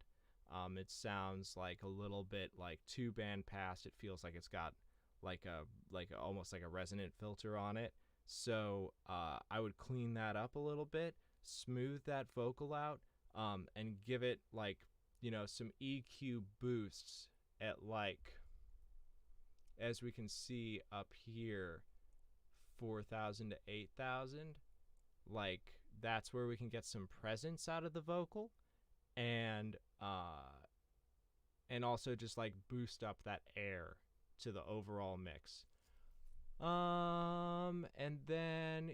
It sounds like a little bit like too bandpass. It feels like it's got like almost like a resonant filter on it. So I would clean that up a little bit, smooth that vocal out, and give it like some EQ boosts at like, as we can see up here, 4,000 to 8,000. Like that's where we can get some presence out of the vocal, and also just like boost up that air to the overall mix. And then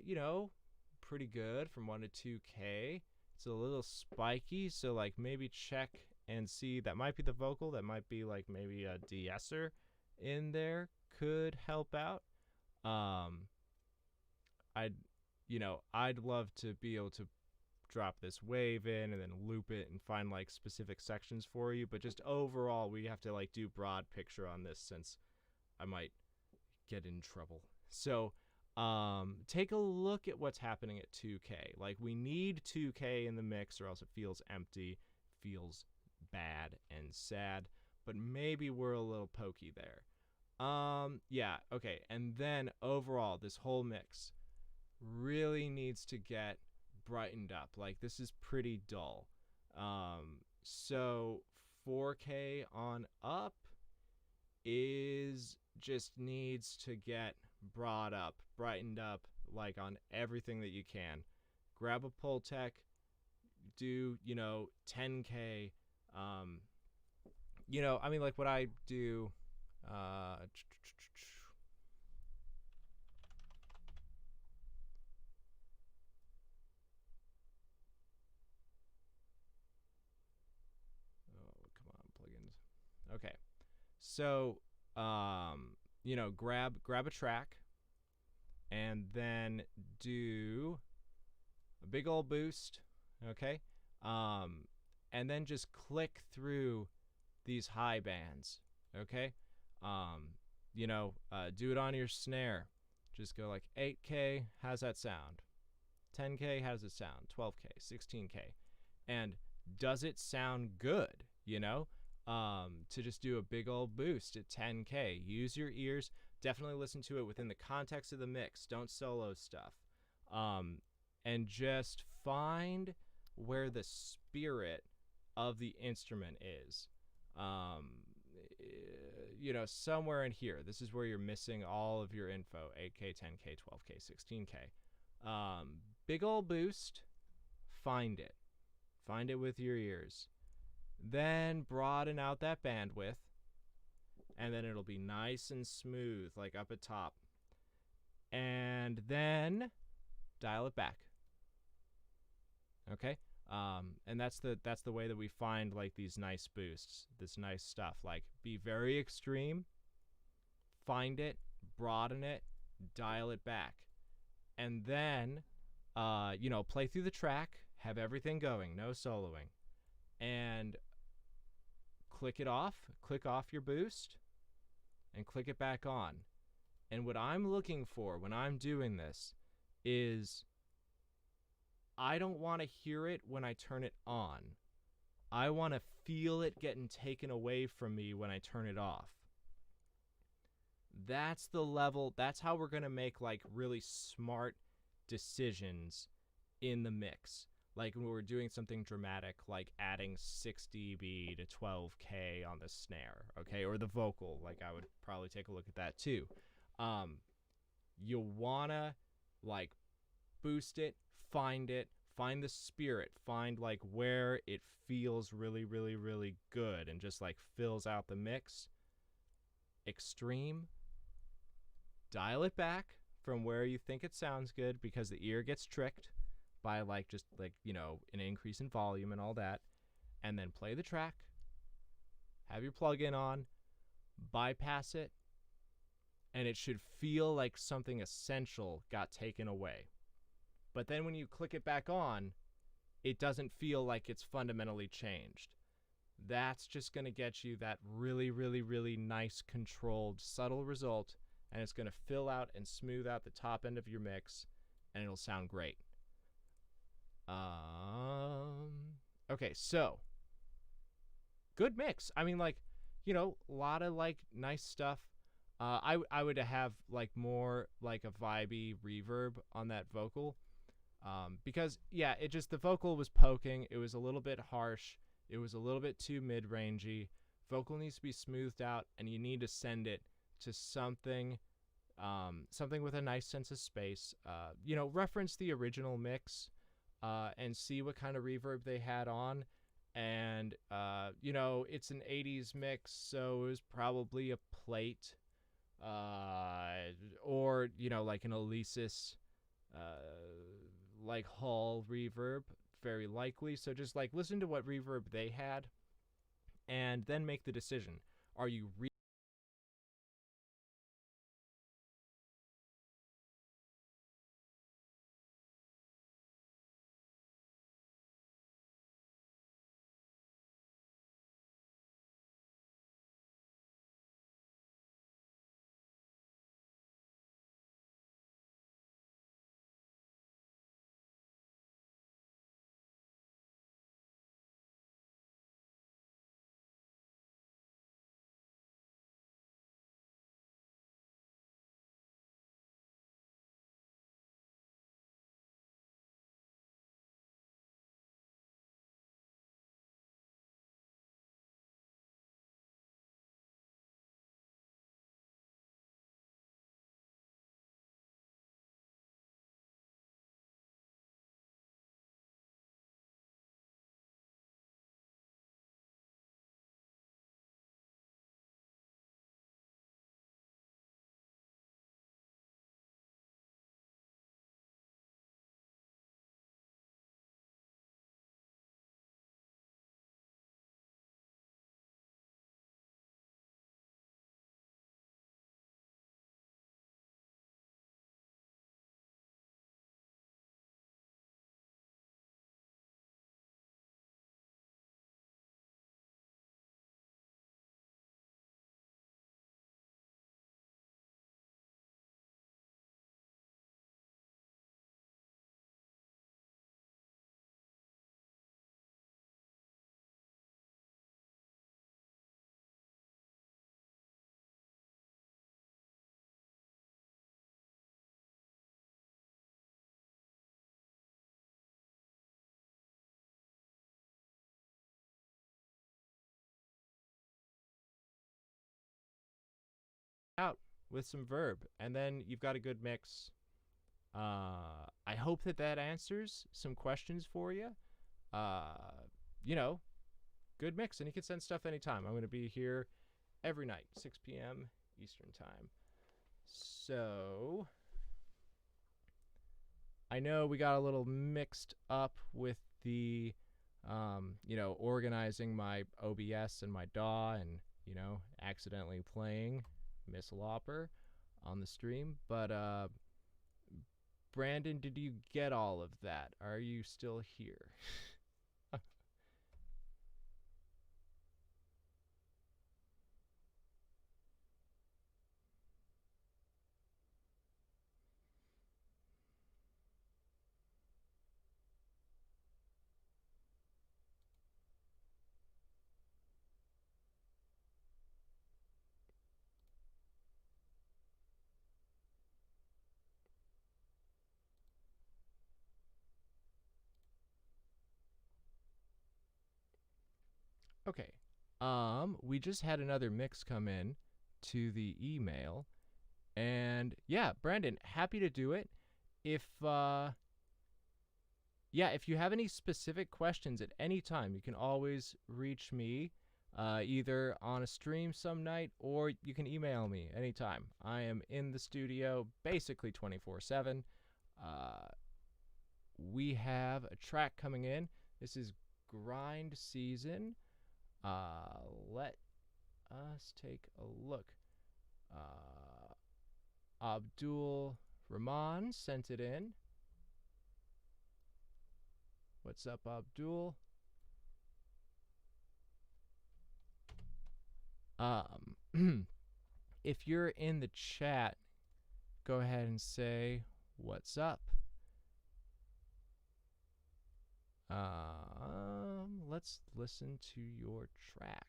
pretty good from 1 to 2K. It's a little spiky, so like maybe check and see. That might be the vocal. That might be like maybe a de-esser in there could help out. I'd love to be able to drop this wave in and then loop it and find like specific sections for you, but just overall we have to like do broad picture on this, since I might get in trouble. So take a look at what's happening at 2K. Like we need 2K in the mix, or else it feels empty, feels bad and sad, but maybe we're a little pokey there. Yeah, okay. And then overall, this whole mix really needs to get brightened up. Like this is pretty dull. So 4K on up is just needs to get brought up, brightened up, like on everything that you can. Grab a Pultec, do 10K. Like what I do. Oh, come on, plugins. Okay, so grab a track, and then do a big old boost. Okay, and then just click through these high bands. Okay, do it on your snare. Just go like 8K, how's that sound? 10K, how does it sound? 12K, 16K. And does it sound good, to just do a big old boost at 10K? Use your ears. Definitely listen to it within the context of the mix. Don't solo stuff. And just find where the spirit of the instrument is. Somewhere in here. This is where you're missing all of your info. 8K, 10K, 12K, 16K. big ol' boost, find it. Find it with your ears. Then broaden out that bandwidth, and then it'll be nice and smooth, like up at top. And then dial it back. Okay? And that's the way that we find like these nice boosts, this nice stuff. Like, be very extreme, find it, broaden it, dial it back, and then play through the track, have everything going, no soloing, and click off your boost, and click it back on. And what I'm looking for when I'm doing this is, I don't want to hear it when I turn it on. I want to feel it getting taken away from me when I turn it off. That's the level, that's how we're going to make like really smart decisions in the mix. Like when we're doing something dramatic, like adding 6 dB to 12K on the snare, okay? Or the vocal, like I would probably take a look at that too. You wanna like boost it, find the spirit, find like where it feels really, really, really good and just like fills out the mix. Extreme, dial it back from where you think it sounds good, because the ear gets tricked by like just like, an increase in volume and all that. And then play the track, have your plug-in on, bypass it, and it should feel like something essential got taken away. But then when you click it back on, it doesn't feel like it's fundamentally changed. That's just going to get you that really, really, really nice, controlled, subtle result, and it's going to fill out and smooth out the top end of your mix, and it'll sound great. Okay, so good mix. I mean, like, a lot of like nice stuff. I would have like more like a vibey reverb on that vocal, because the vocal was poking. It was a little bit harsh. It was a little bit too mid-rangey. Vocal needs to be smoothed out, and you need to send it to something with a nice sense of space. Reference the original mix, and see what kind of reverb they had on. And it's an 80s mix, so it was probably a plate, or like an Alesis like Hall reverb, very likely. So just like listen to what reverb they had, and then make the decision. Are you out with some verb, and then you've got a good mix. I hope that answers some questions for you. Uh, you know, good mix, and you can send stuff anytime. I'm going to be here every night, 6 p.m. Eastern Time. So, I know we got a little mixed up with the, organizing my OBS and my DAW and, accidentally playing Miss Lauper on the stream. But, Brandon, did you get all of that? Are you still here? Okay. We just had another mix come in to the email, and yeah, Brandon, happy to do it. If if you have any specific questions at any time, you can always reach me, either on a stream some night, or you can email me anytime. I am in the studio basically 24/7. We have a track coming in. This is Grind Season. Let us take a look. Abdul Rahman sent it in. What's up, Abdul? If you're in the chat, go ahead and say what's up. Let's listen to your track.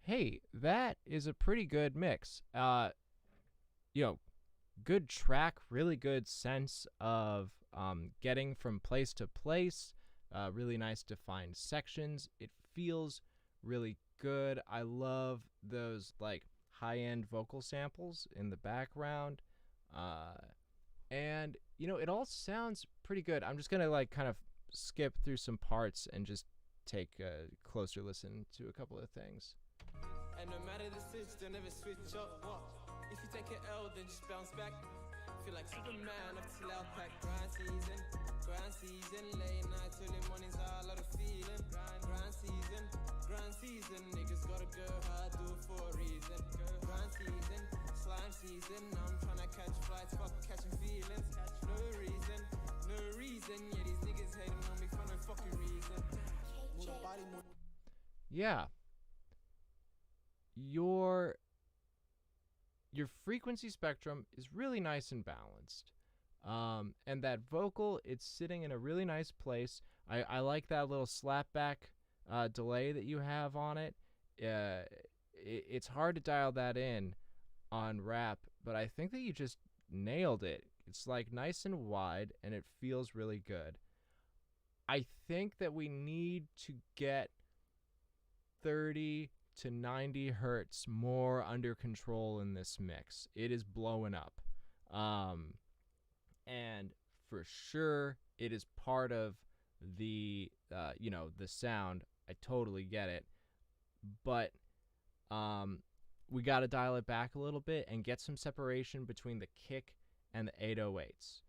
Hey, that is a pretty good mix. Good track, really good sense of getting from place to place, really nice defined sections. It feels really good. I love those like high-end vocal samples in the background. And it all sounds pretty good. I'm just gonna like kind of skip through some parts and just take a closer listen to a couple of things. And no matter the switch, don't ever switch up. What? If you take an L, then just bounce back. Feel like Superman up till out pack. Grind season, late nights, early mornings, a lot of feeling. Grind season, niggas gotta go hard, do it for a reason. Grind season, slime season, I'm tryna catch flights, fuck catching feelings. No reason, yeah, these niggas hating on me for no fucking reason. Move the body, move. Yeah. Your frequency spectrum is really nice and balanced. And that vocal, it's sitting in a really nice place. I like that little slapback delay that you have on it. It's hard to dial that in on rap, but I think that you just nailed it. It's like nice and wide, and it feels really good. I think that we need to get 30 to 90 hertz more under control in this mix. It is blowing up. And for sure, it is part of the sound. I totally get it. But we got to dial it back a little bit and get some separation between the kick and the 808s.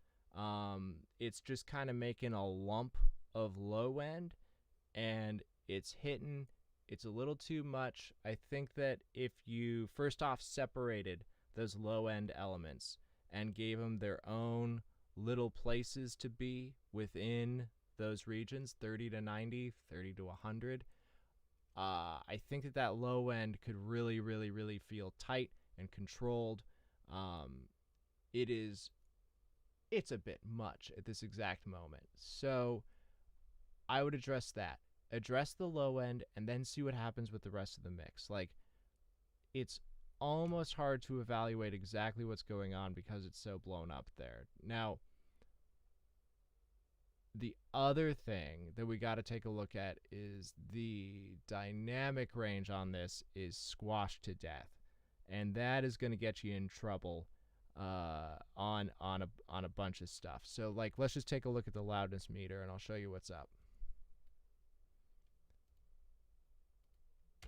It's just kind of making a lump of low end, and it's hitting. It's a little too much. I think that if you first off separated those low end elements and gave them their own little places to be within those regions, 30 to 90, 30 to 100, I think that low end could really, really, really feel tight and controlled. It's a bit much at this exact moment. So I would address that. Address the low end and then see what happens with the rest of the mix. Like, it's almost hard to evaluate exactly what's going on because it's so blown up there. Now, the other thing that we got to take a look at is the dynamic range on this is squashed to death, and that is going to get you in trouble on a bunch of stuff. So, like, let's just take a look at the loudness meter, and I'll show you what's up.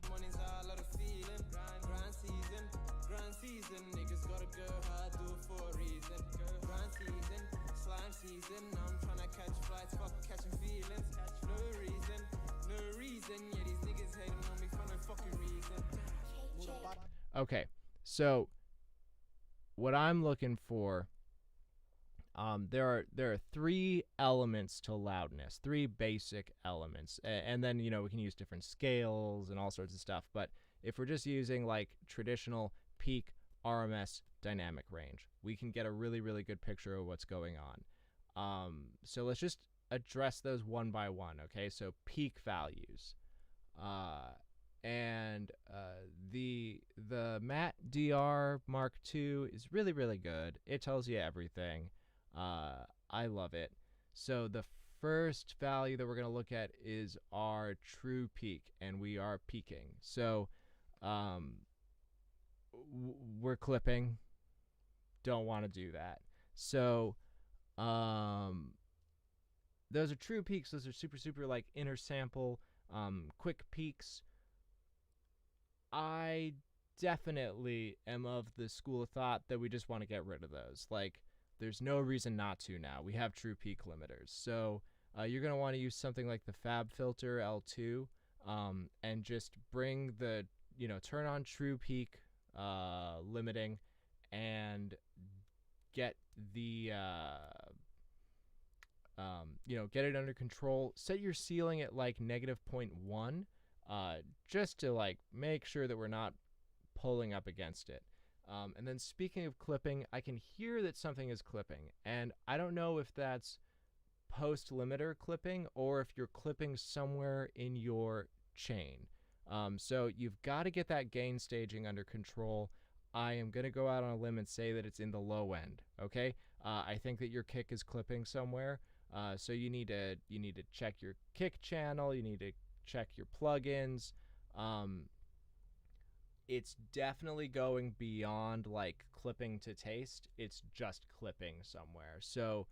Mornings are a lot of feeling. Grind season, niggas gotta go hard, do it for a reason. Grind season, slime season, I'm tryna catch flights, fuck catching feelings. No reason, yeah, these niggas hating on me for no fucking reason. Okay, so what I'm looking for, there are three elements to loudness, three basic elements, and then we can use different scales and all sorts of stuff. But if we're just using like traditional peak RMS dynamic range, we can get a really, really good picture of what's going on. So let's just address those one by one. Okay, so peak values, and the Matt DR Mark II is really, really good. It tells you everything. I love it. So the first value that we're going to look at is our true peak, and we are peaking. So we're clipping. Don't want to do that. So those are true peaks. Those are super, super like inner sample, quick peaks. I definitely am of the school of thought that we just want to get rid of those. Like, there's no reason not to now. We have true peak limiters. So you're going to want to use something like the Fab Filter L2 and just bring the, turn on true peak limiting and get the, get it under control. Set your ceiling at like -0.1 just to like make sure that we're not pulling up against it. And then speaking of clipping, I can hear that something is clipping, and I don't know if that's post limiter clipping or if you're clipping somewhere in your chain. So you've got to get that gain staging under control. I am going to go out on a limb and say that it's in the low end. Okay. I think that your kick is clipping somewhere. So you need to check your kick channel. You need to check your plugins. It's definitely going beyond like clipping to taste. It's just clipping somewhere. So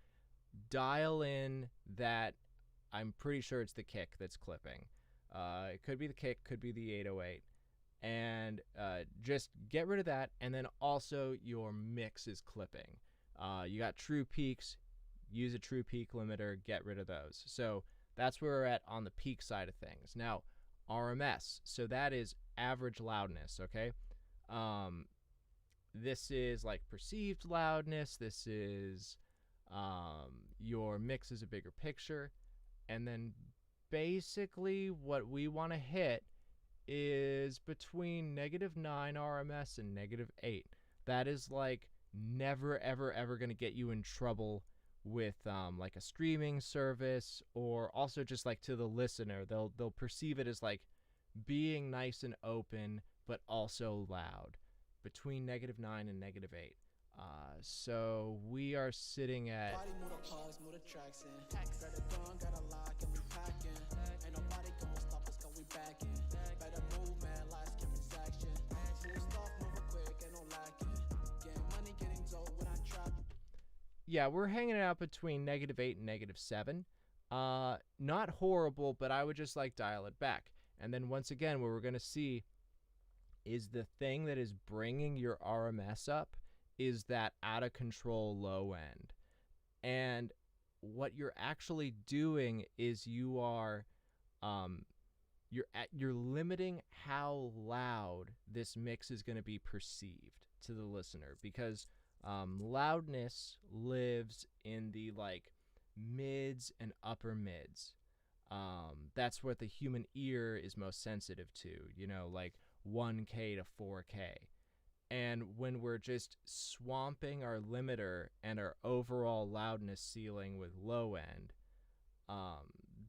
dial in that. I'm pretty sure it's the kick that's clipping. It could be the kick, could be the 808. And just get rid of that. And then also your mix is clipping. You got true peaks. Use a true peak limiter. Get rid of those. So that's where we're at on the peak side of things. Now, RMS. So that is average loudness, okay? This is like perceived loudness. This is your mix is a bigger picture. And then basically what we want to hit is between -9 RMS and -8. That is like never, ever, ever going to get you in trouble with like a streaming service, or also just like to the listener. They'll perceive it as like being nice and open, but also loud, between -9 and -8. So we are sitting at Body move the plugs, move the tracks in. Got a gun, got a lock, and we packing. Ain't nobody gonna stop us, cause we backing. Better move, man, lights, transaction. Move stuff, moving quick, ain't no lacking. Getting money, getting dope when I trap. Yeah, we're hanging out between -8 and -7. Not horrible, but I would just like dial it back. And then once again, what we're going to see is the thing that is bringing your RMS up is that out of control low end. And what you're actually doing is you are you're limiting how loud this mix is going to be perceived to the listener, because loudness lives in the like mids and upper mids. That's what the human ear is most sensitive to, you know, like 1K to 4K. And when we're just swamping our limiter and our overall loudness ceiling with low end,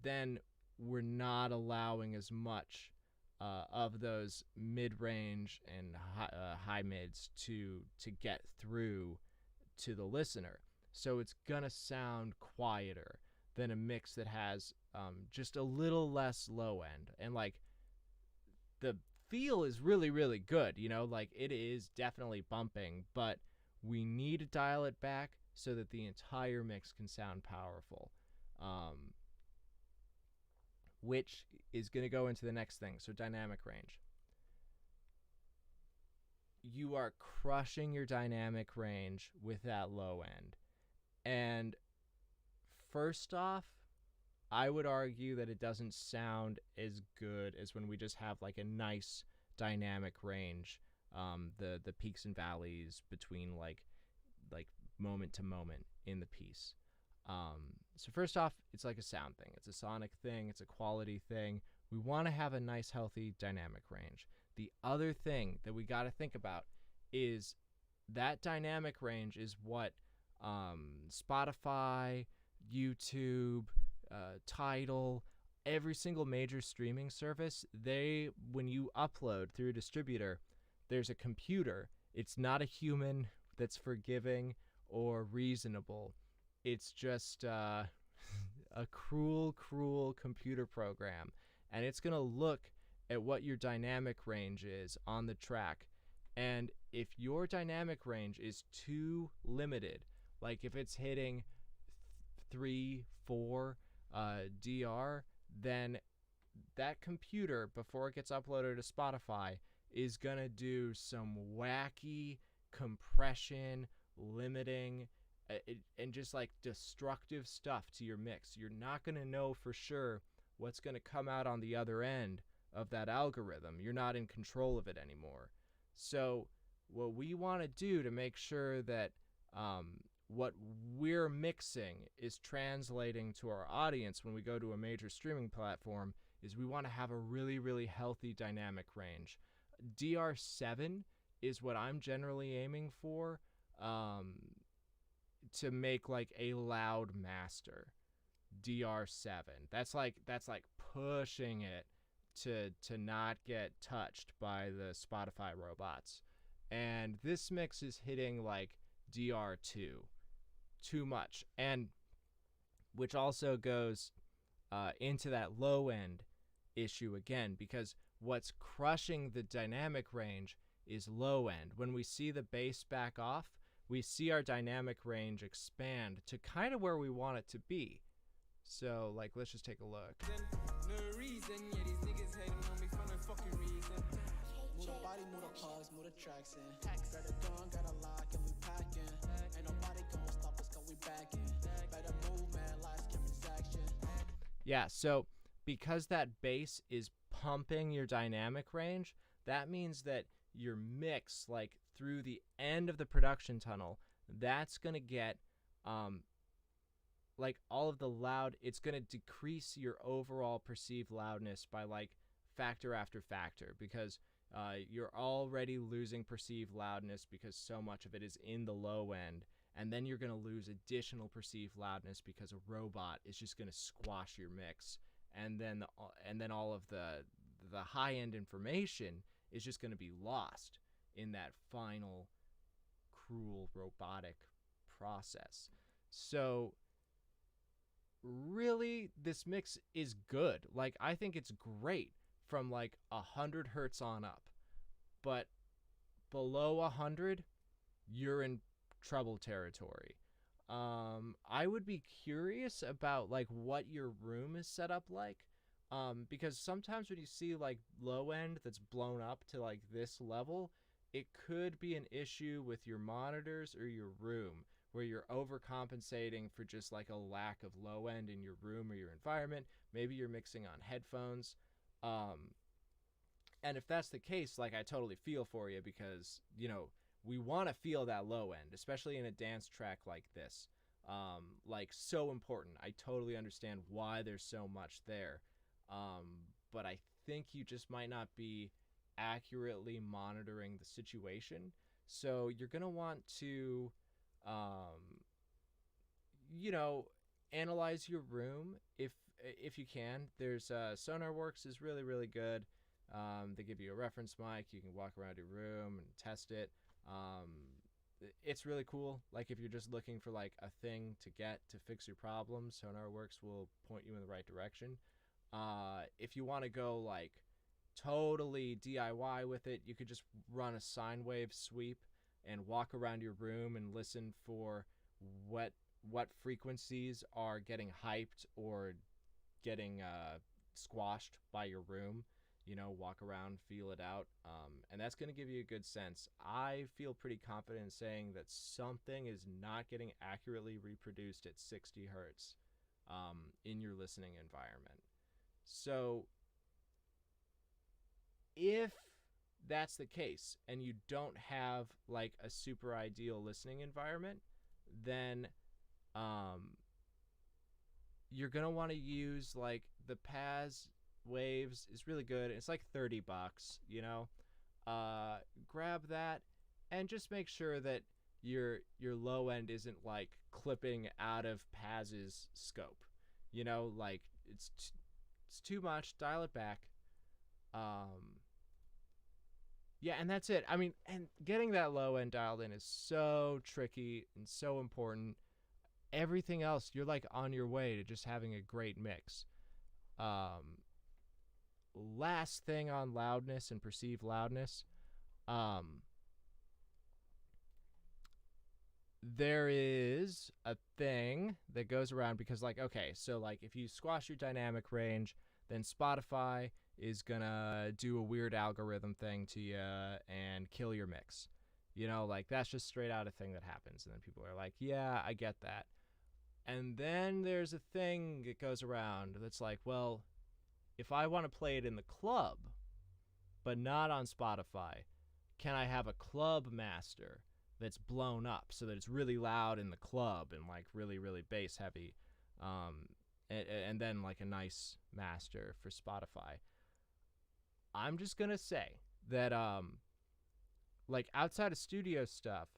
then we're not allowing as much of those mid-range and high mids to get through to the listener. So it's gonna sound quieter than a mix that has just a little less low end. And like the feel is really, really good, you know, like it is definitely bumping, but we need to dial it back so that the entire mix can sound powerful, which is going to go into the next thing. So dynamic range. You are crushing your dynamic range with that low end. And first off, I would argue that it doesn't sound as good as when we just have like a nice dynamic range, the peaks and valleys between like moment to moment in the piece. So first off, it's like a sound thing. It's a sonic thing. It's a quality thing. We want to have a nice, healthy dynamic range. The other thing that we got to think about is that dynamic range is what Spotify, YouTube, Tidal, every single major streaming service, when you upload through a distributor, there's a computer. It's not a human that's forgiving or reasonable. It's just a cruel computer program, and it's going to look at what your dynamic range is on the track. And if your dynamic range is too limited, like if it's hitting 3, 4 DR, then that computer, before it gets uploaded to Spotify, is going to do some wacky compression, limiting, and just like destructive stuff to your mix. You're not going to know for sure what's going to come out on the other end of that algorithm. You're not in control of it anymore. So what we want to do to make sure that what we're mixing is translating to our audience when we go to a major streaming platform is we want to have a really, really healthy dynamic range. DR7 is what I'm generally aiming for, to make like a loud master. DR7. That's like pushing it to not get touched by the Spotify robots. And this mix is hitting like DR2 too much, and which also goes into that low end issue again, because what's crushing the dynamic range is low end. When we see the bass back off, we see our dynamic range expand to kind of where we want it to be. So, like, let's just take a look. No reason, yeah, these niggas hating on me for no fucking reason. Move the body, move the pause, move the tracks in. Got a gun, got a lock, and we packing. Ain't nobody gonna stop us, cause we backing. Better move, man, life's transaction. Yeah, so because that bass is pumping your dynamic range, that means that your mix, like through the end of the production tunnel, that's going to get like all of the loud, it's going to decrease your overall perceived loudness by like factor after factor, because you're already losing perceived loudness because so much of it is in the low end, and then you're going to lose additional perceived loudness because a robot is just going to squash your mix, and then all of the high end information is just going to be lost in that final cruel robotic process. So really, this mix is good. Like, I think it's great from like 100 hertz on up, but below 100, you're in trouble territory. I would be curious about like what your room is set up like, because sometimes when you see like low end that's blown up to like this level, it could be an issue with your monitors or your room, where you're overcompensating for just like a lack of low end in your room or your environment. Maybe you're mixing on headphones. And if that's the case, like, I totally feel for you, because, you know, we want to feel that low end, especially in a dance track like this. Like, so important. I totally understand why there's so much there. But I think you just might not be accurately monitoring the situation. So you're going to want to, you know, analyze your room if you can. There's SonarWorks is really, really good. They give you a reference mic. You can walk around your room and test it. It's really cool. Like, if you're just looking for like a thing to get to fix your problem, SonarWorks will point you in the right direction. If you want to go like totally DIY with it, you could just run a sine wave sweep and walk around your room and listen for what frequencies are getting hyped or getting squashed by your room. You know, walk around, feel it out, and that's going to give you a good sense. I feel pretty confident in saying that something is not getting accurately reproduced at 60 hertz in your listening environment. So if that's the case and you don't have like a super ideal listening environment, then you're going to want to use like the Paz Waves is really good. It's like $30, you know. Grab that and just make sure that your low end isn't like clipping out of Paz's scope. You know, like it's too much. Dial it back. Yeah, and that's it. I mean, and getting that low end dialed in is so tricky and so important. Everything else, you're like on your way to just having a great mix. Last thing on loudness and perceived loudness, there is a thing that goes around, because like, okay, so like if you squash your dynamic range, then Spotify is gonna do a weird algorithm thing to you and kill your mix. You know, like that's just straight out a thing that happens, and then people are like, yeah, I get that. And then there's a thing that goes around that's like, well, if I want to play it in the club, but not on Spotify, can I have a club master that's blown up so that it's really loud in the club and like really, really bass heavy, and then like a nice master for Spotify? I'm just going to say that like outside of studio stuff,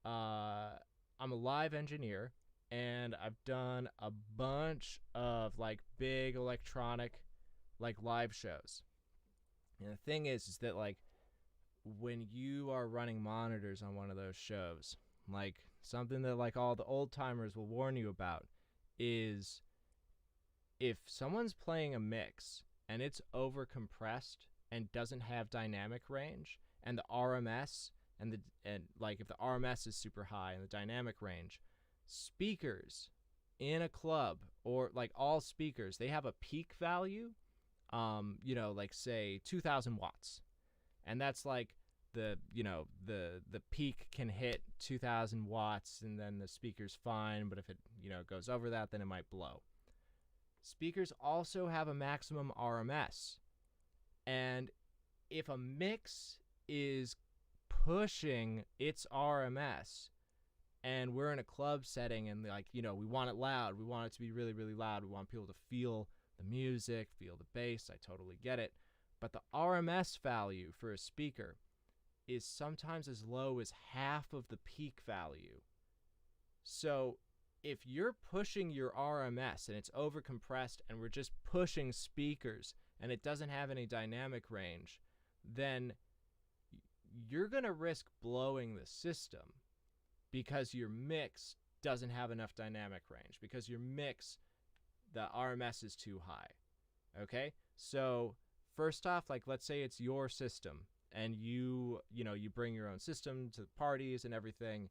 I'm a live engineer, and I've done a bunch of like big electronic like live shows. And the thing is that like when you are running monitors on one of those shows, like something that like all the old timers will warn you about is if someone's playing a mix and it's over compressed and doesn't have dynamic range, and the RMS and like if the RMS is super high and the dynamic range, speakers in a club, or like all speakers, they have a peak value, like say 2,000 watts, and that's like the peak can hit 2,000 watts, and then the speaker's fine, but if it goes over that, then it might blow. Speakers also have a maximum RMS, and if a mix is pushing its RMS, and we're in a club setting, and we want it loud, we want it to be really, really loud, we want people to feel the music, feel the bass, I totally get it, but the RMS value for a speaker is sometimes as low as half of the peak value. So if you're pushing your RMS and it's overcompressed and we're just pushing speakers and it doesn't have any dynamic range, then you're going to risk blowing the system because your mix doesn't have enough dynamic range, because your mix, the RMS is too high. Okay? So first off, like let's say it's your system and you bring your own system to parties and everything,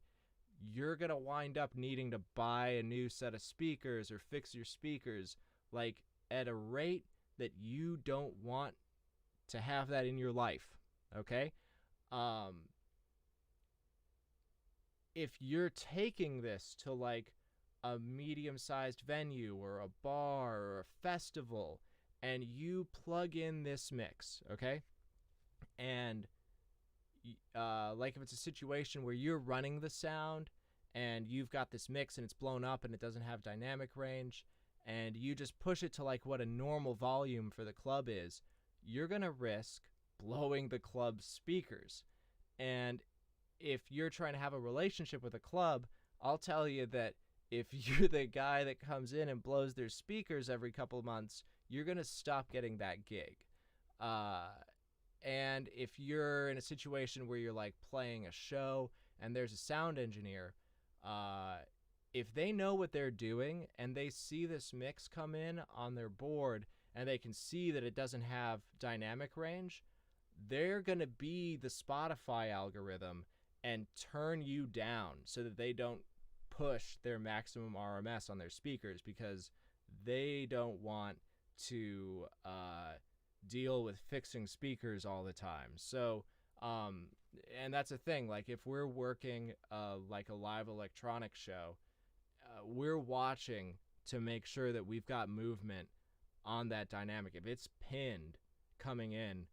you're going to wind up needing to buy a new set of speakers or fix your speakers like at a rate that you don't want to have that in your life. Okay? If you're taking this to like a medium-sized venue or a bar or a festival, and you plug in this mix, okay? And like if it's a situation where you're running the sound and you've got this mix and it's blown up and it doesn't have dynamic range, and you just push it to like what a normal volume for the club is, you're going to risk blowing the club's speakers. And if you're trying to have a relationship with a club, I'll tell you that if you're the guy that comes in and blows their speakers every couple of months, you're going to stop getting that gig. And if you're in a situation where you're like playing a show and there's a sound engineer, if they know what they're doing and they see this mix come in on their board and they can see that it doesn't have dynamic range, they're going to be the Spotify algorithm and turn you down so that they don't push their maximum RMS on their speakers, because they don't want to deal with fixing speakers all the time. So, and that's a thing. Like if we're working like a live electronic show, we're watching to make sure that we've got movement on that dynamic. If it's pinned coming in,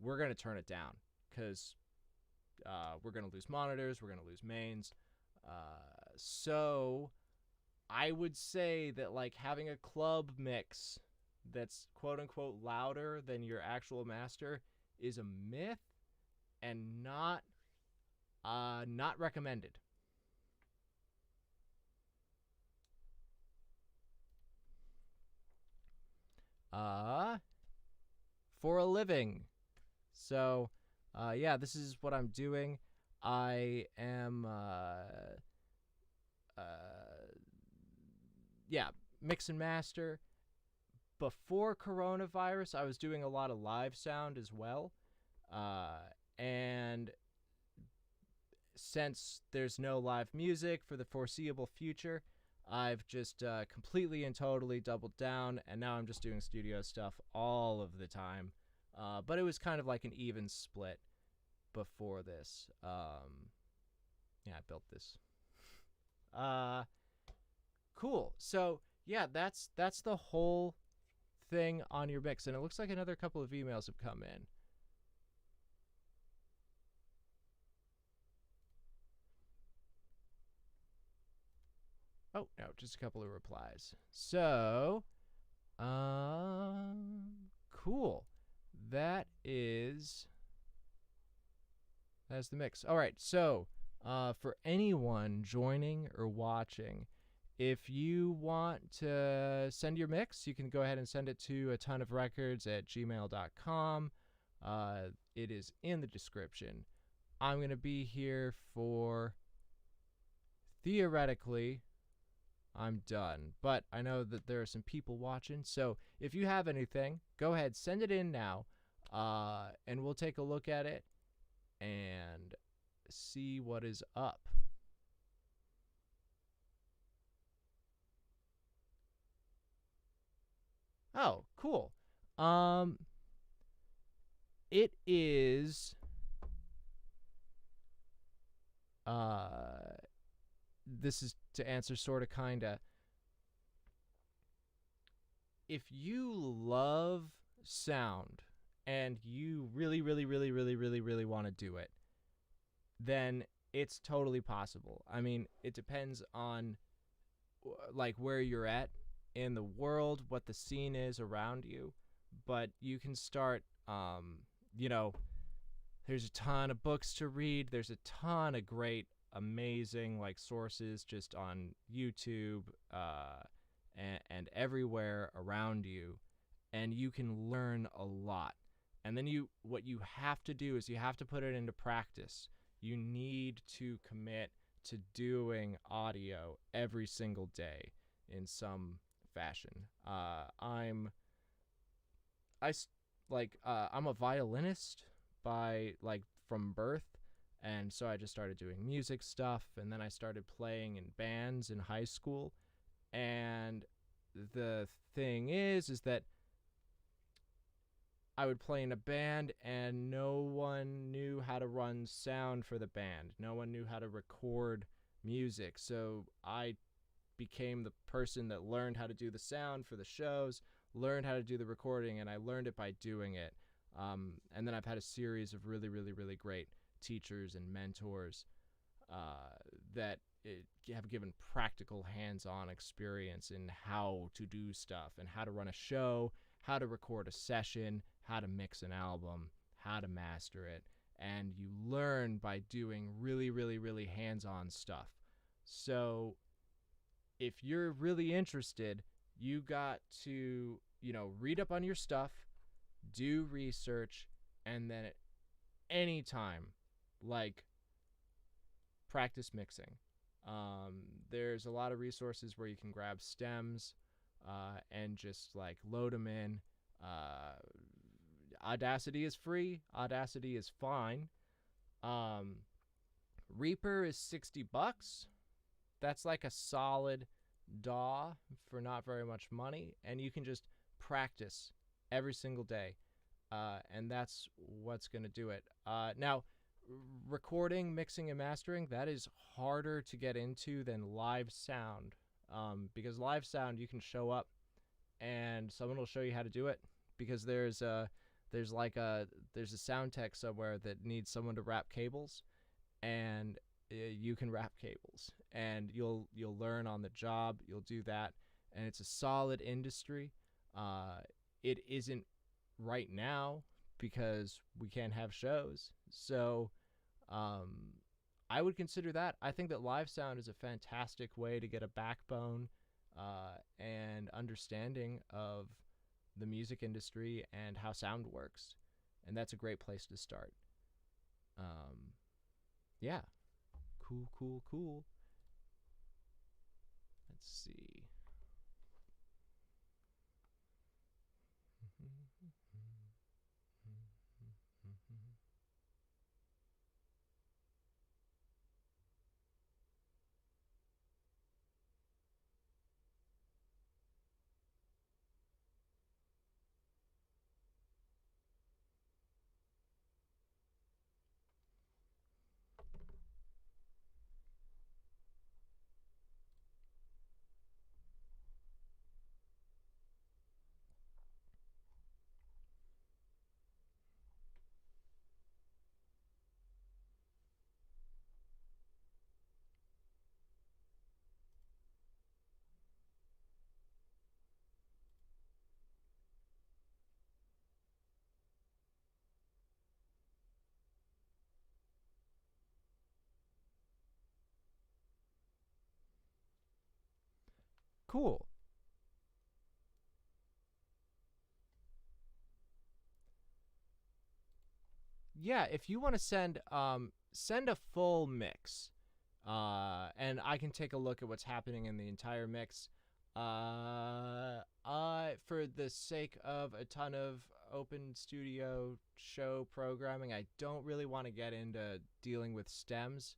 we're going to turn it down, because we're going to lose monitors, we're going to lose mains. So I would say that like having a club mix that's quote unquote louder than your actual master is a myth and not recommended. For a living. So yeah, this is what I'm doing. I am mix and master. Before coronavirus, I was doing a lot of live sound as well. And since there's no live music for the foreseeable future, I've just completely and totally doubled down, and now I'm just doing studio stuff all of the time. But it was kind of like an even split before this. Yeah, I built this. Cool. So yeah, that's the whole thing on your mix, and it looks like another couple of emails have come in. Oh, no, just a couple of replies. So, cool. That's the mix. All right, so for anyone joining or watching, if you want to send your mix, you can go ahead and send it to atonuvrecords@gmail.com. It is in the description. I'm going to be here for, theoretically, I'm done. But I know that there are some people watching, so if you have anything, go ahead, send it in now. and we'll take a look at it and see what is up. Oh, cool. It is this is to answer sort of kinda. If you love sound and you really want to do it, then it's totally possible. I mean, it depends on like where you're at in the world, what the scene is around you, but you can start you know, there's a ton of books to read, there's a ton of great amazing like sources just on YouTube and everywhere around you, and you can learn a lot. And then what you have to do is you have to put it into practice. You need to commit to doing audio every single day in some fashion. I'm a violinist by like from birth, and so I just started doing music stuff, and then I started playing in bands in high school. And the thing is that I would play in a band and no one knew how to run sound for the band. No one knew how to record music. So I became the person that learned how to do the sound for the shows, learned how to do the recording, and I learned it by doing it. And then I've had a series of really great teachers and mentors that have given practical hands-on experience in how to do stuff and how to run a show, how to record a session, how to mix an album, how to master it. And you learn by doing really hands-on stuff. So if you're really interested, you got to, read up on your stuff, do research, and then at any time, like, practice mixing. There's a lot of resources where you can grab stems and just like load them in. Audacity is free. Audacity is fine. Reaper is $60. That's like a solid DAW for not very much money, and you can just practice every single day, and that's what's going to do it. Now, recording, mixing, and mastering, that is harder to get into than live sound, because live sound you can show up and someone will show you how to do it, because there's a sound tech somewhere that needs someone to wrap cables, and you can wrap cables, and you'll learn on the job. You'll do that, and it's a solid industry. It isn't right now because we can't have shows, so I would consider that. I think that live sound is a fantastic way to get a backbone and understanding of the music industry and how sound works, and that's a great place to start. Yeah, cool. Let's see. Cool. Yeah, if you want to send a full mix, and I can take a look at what's happening in the entire mix. for the sake of a ton of open studio show programming, I don't really want to get into dealing with stems.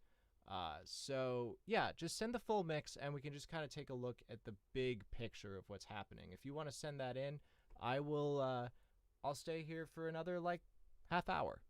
So yeah, just send the full mix and we can just kind of take a look at the big picture of what's happening. If you want to send that in, I'll stay here for another like half hour.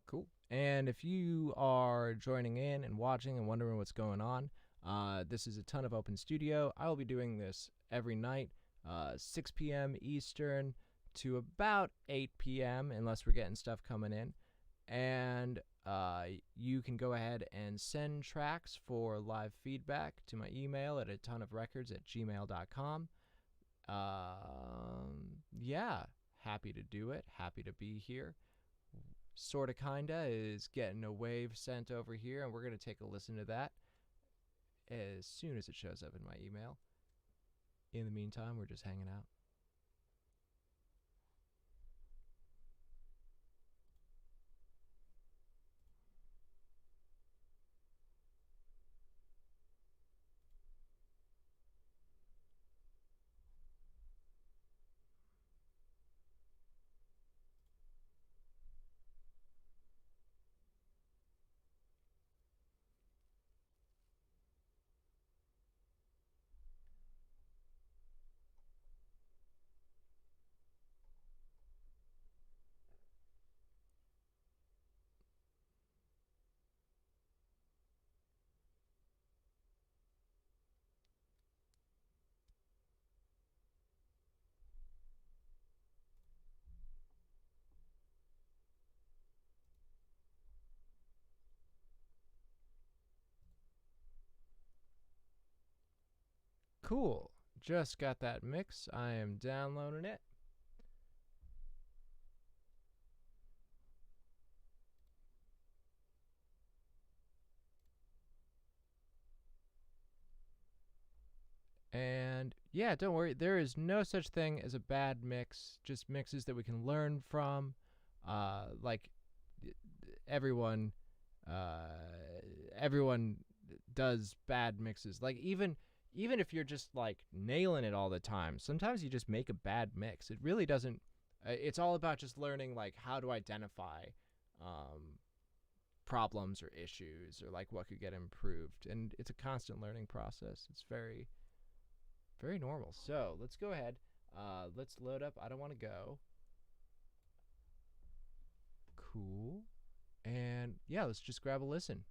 Cool. And if you are joining in and watching and wondering what's going on, this is a ton of open studio. I will be doing this every night, 6 p.m. Eastern to about 8 p.m. unless we're getting stuff coming in. And you can go ahead and send tracks for live feedback to my email at atonuvrecords@gmail.com. Yeah, happy to do it. Happy to be here. Sorta Kinda is getting a wave sent over here, and we're going to take a listen to that as soon as it shows up in my email. In the meantime, we're just hanging out. Cool. Just got that mix. I am downloading it. And yeah, don't worry. There is no such thing as a bad mix. Just mixes that we can learn from. Like everyone, everyone does bad mixes. Like even if you're just like nailing it all the time, sometimes you just make a bad mix. It really doesn't. It's all about just learning like how to identify problems or issues or like what could get improved. And it's a constant learning process. It's very very normal. So let's go ahead. Let's load up I Don't Want to Go. Cool. And yeah, let's just grab a listen.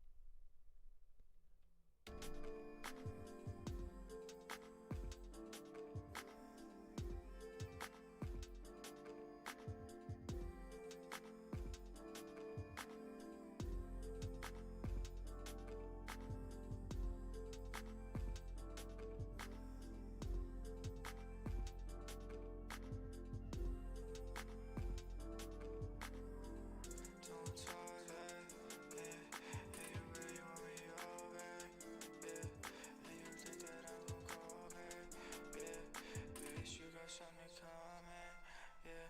yeah.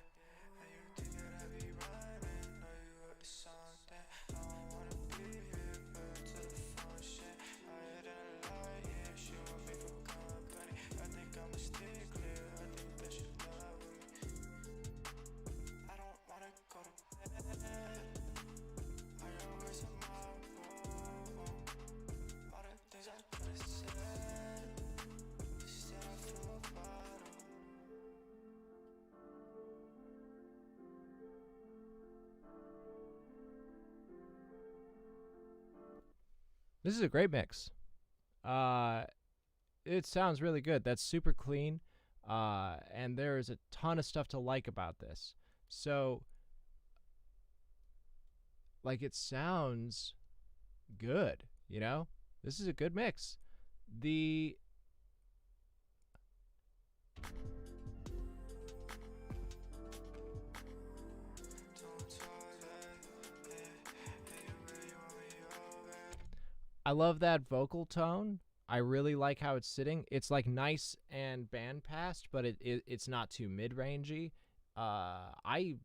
And you think that I be running, know you up to something. I don't wanna be here, but to the phone shit. Higher than a lie, yeah, she want me for company. I think I'ma stay clear, I think that she love with me. I don't wanna go to bed, I got words on my room. All the things I could've said, still I feel bottom. This is a great mix. It sounds really good. That's super clean. And there is a ton of stuff to like about this. So, like, it sounds good, you know? This is a good mix. The I love that vocal tone. I really like how it's sitting. It's like nice and bandpassed, but it's not too mid-rangey. I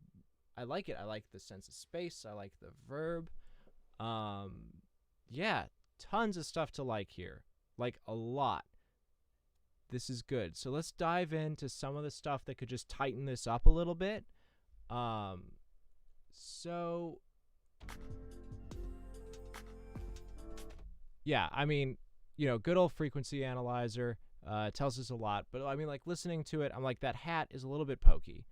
like it. I like the sense of space. I like the verb. Yeah, tons of stuff to like here. Like a lot. This is good. So let's dive into some of the stuff that could just tighten this up a little bit. So yeah, I mean, good old frequency analyzer tells us a lot. But I mean, like listening to it, I'm like, that hat is a little bit pokey.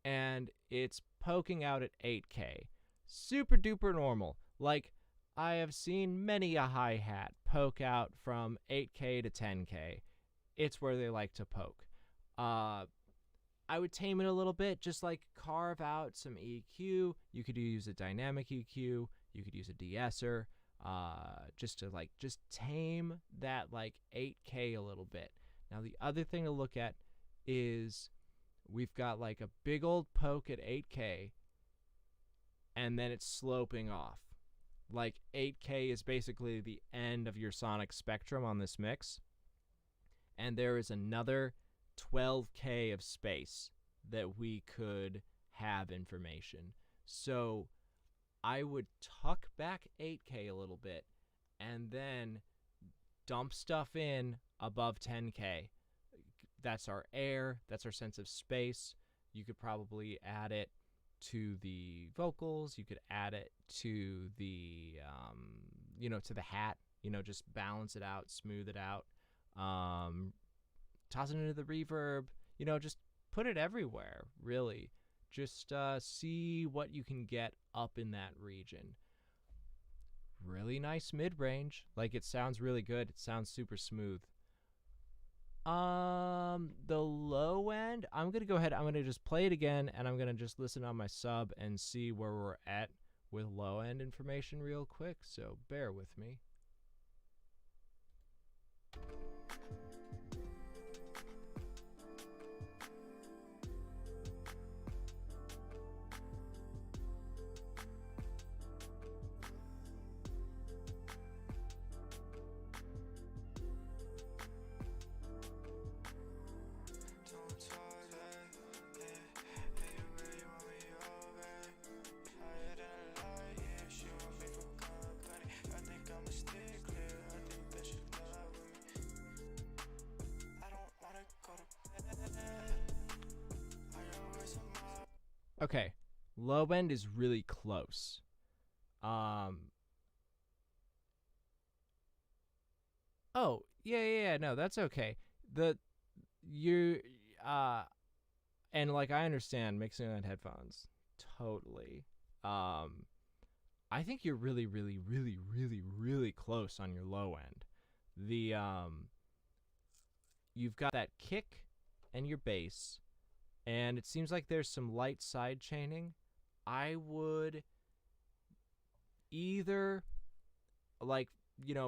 And it's poking out at 8K. Super duper normal. Like, I have seen many a hi-hat poke out from 8K to 10K. It's where they like to poke. I would tame it a little bit, just like carve out some EQ. You could use a dynamic EQ. You could use a de-esser, just to just tame that 8K a little bit. Now the other thing to look at is we've got a big old poke at 8K, and then it's sloping off. 8K is basically the end of your sonic spectrum on this mix, and there is another 12K of space that we could have information. So I would tuck back 8K a little bit and then dump stuff in above 10K. That's our air, that's our sense of space. You could probably add it to the vocals, you could add it to the to the hat, just balance it out, smooth it out. Toss it into the reverb, just put it everywhere, really. Just see what you can get up in that region. Really nice mid-range. It sounds really good. It sounds super smooth. The low end, I'm going to go ahead. I'm going to just play it again, and I'm going to just listen on my sub and see where we're at with low end information real quick. So bear with me. Okay, low end is really close. Oh, yeah, no, that's okay. And I understand mixing on headphones, totally. I think you're really, really, really, really, really close on your low end. You've got that kick and your bass, and it seems like there's some light side chaining. I would either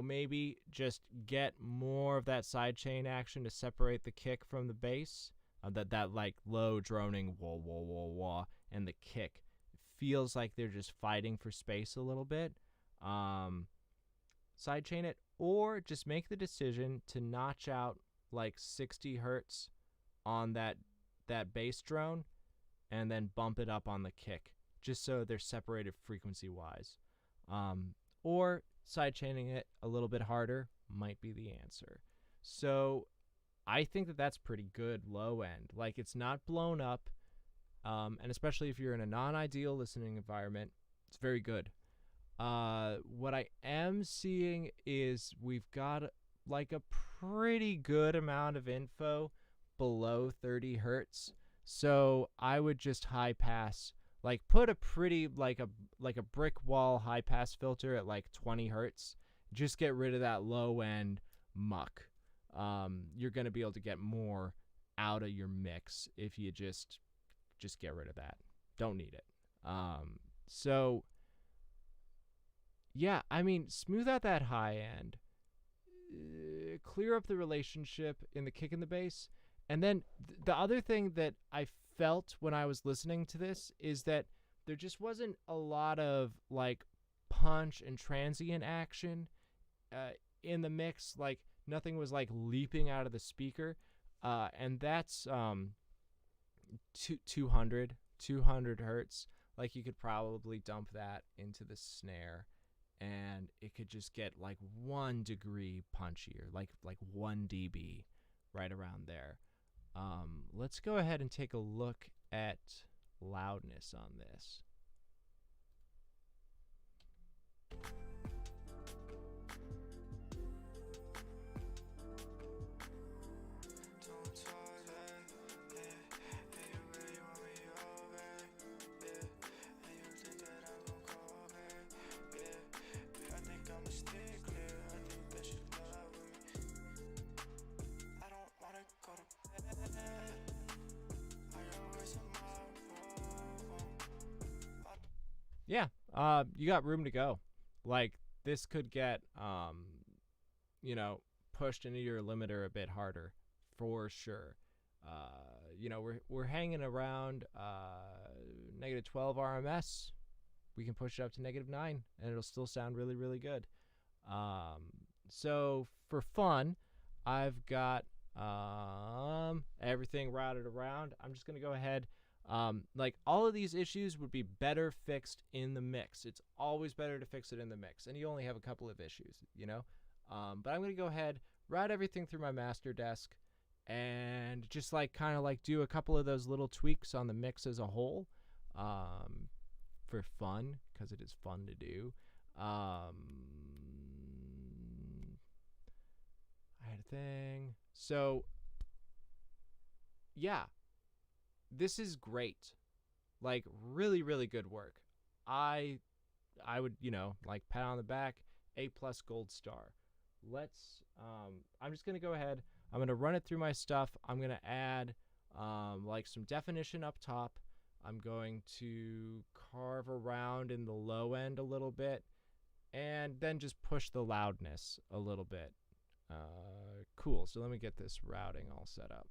maybe just get more of that side chain action to separate the kick from the bass. That low droning wah wah wah wah, and the kick feels like they're just fighting for space a little bit. Side chain it, or just make the decision to notch out 60 hertz on that bass drone, and then bump it up on the kick, just so they're separated frequency-wise. Or sidechaining it a little bit harder might be the answer. So I think that that's pretty good low end. Like, it's not blown up, and especially if you're in a non-ideal listening environment, it's very good. What I am seeing is we've got like a pretty good amount of info below 30 hertz. So I would just high pass, like put a pretty like a brick wall high pass filter at like 20 hertz. Just get rid of that low end muck. You're going to be able to get more out of your mix if you just get rid of that. Don't need it. So yeah, I mean, smooth out that high end, clear up the relationship in the kick and the bass. And then the other thing that I felt when I was listening to this is that there just wasn't a lot of like punch and transient action in the mix. Like, nothing was like leaping out of the speaker. And that's 200 hertz. Like, you could probably dump that into the snare, and it could just get like 1 degree punchier, like 1 dB right around there. Let's go ahead and take a look at loudness on this. Yeah, you got room to go. Like, this could get, pushed into your limiter a bit harder, for sure. We're hanging around -12 RMS. We can push it up to -9, and it'll still sound really, really good. So for fun, I've got everything routed around. I'm just gonna go ahead. Like, all of these issues would be better fixed in the mix. It's always better to fix it in the mix, and you only have a couple of issues, but I'm gonna go ahead, route everything through my master desk, and just like kind of like do a couple of those little tweaks on the mix as a whole, for fun, because it is fun to do. I had a thing. So yeah, this is great. Like, really, really good work. I would, like, pat on the back, A+ gold star. I'm just going to go ahead. I'm going to run it through my stuff. I'm going to add, like, some definition up top. I'm going to carve around in the low end a little bit, and then just push the loudness a little bit. Cool. So let me get this routing all set up.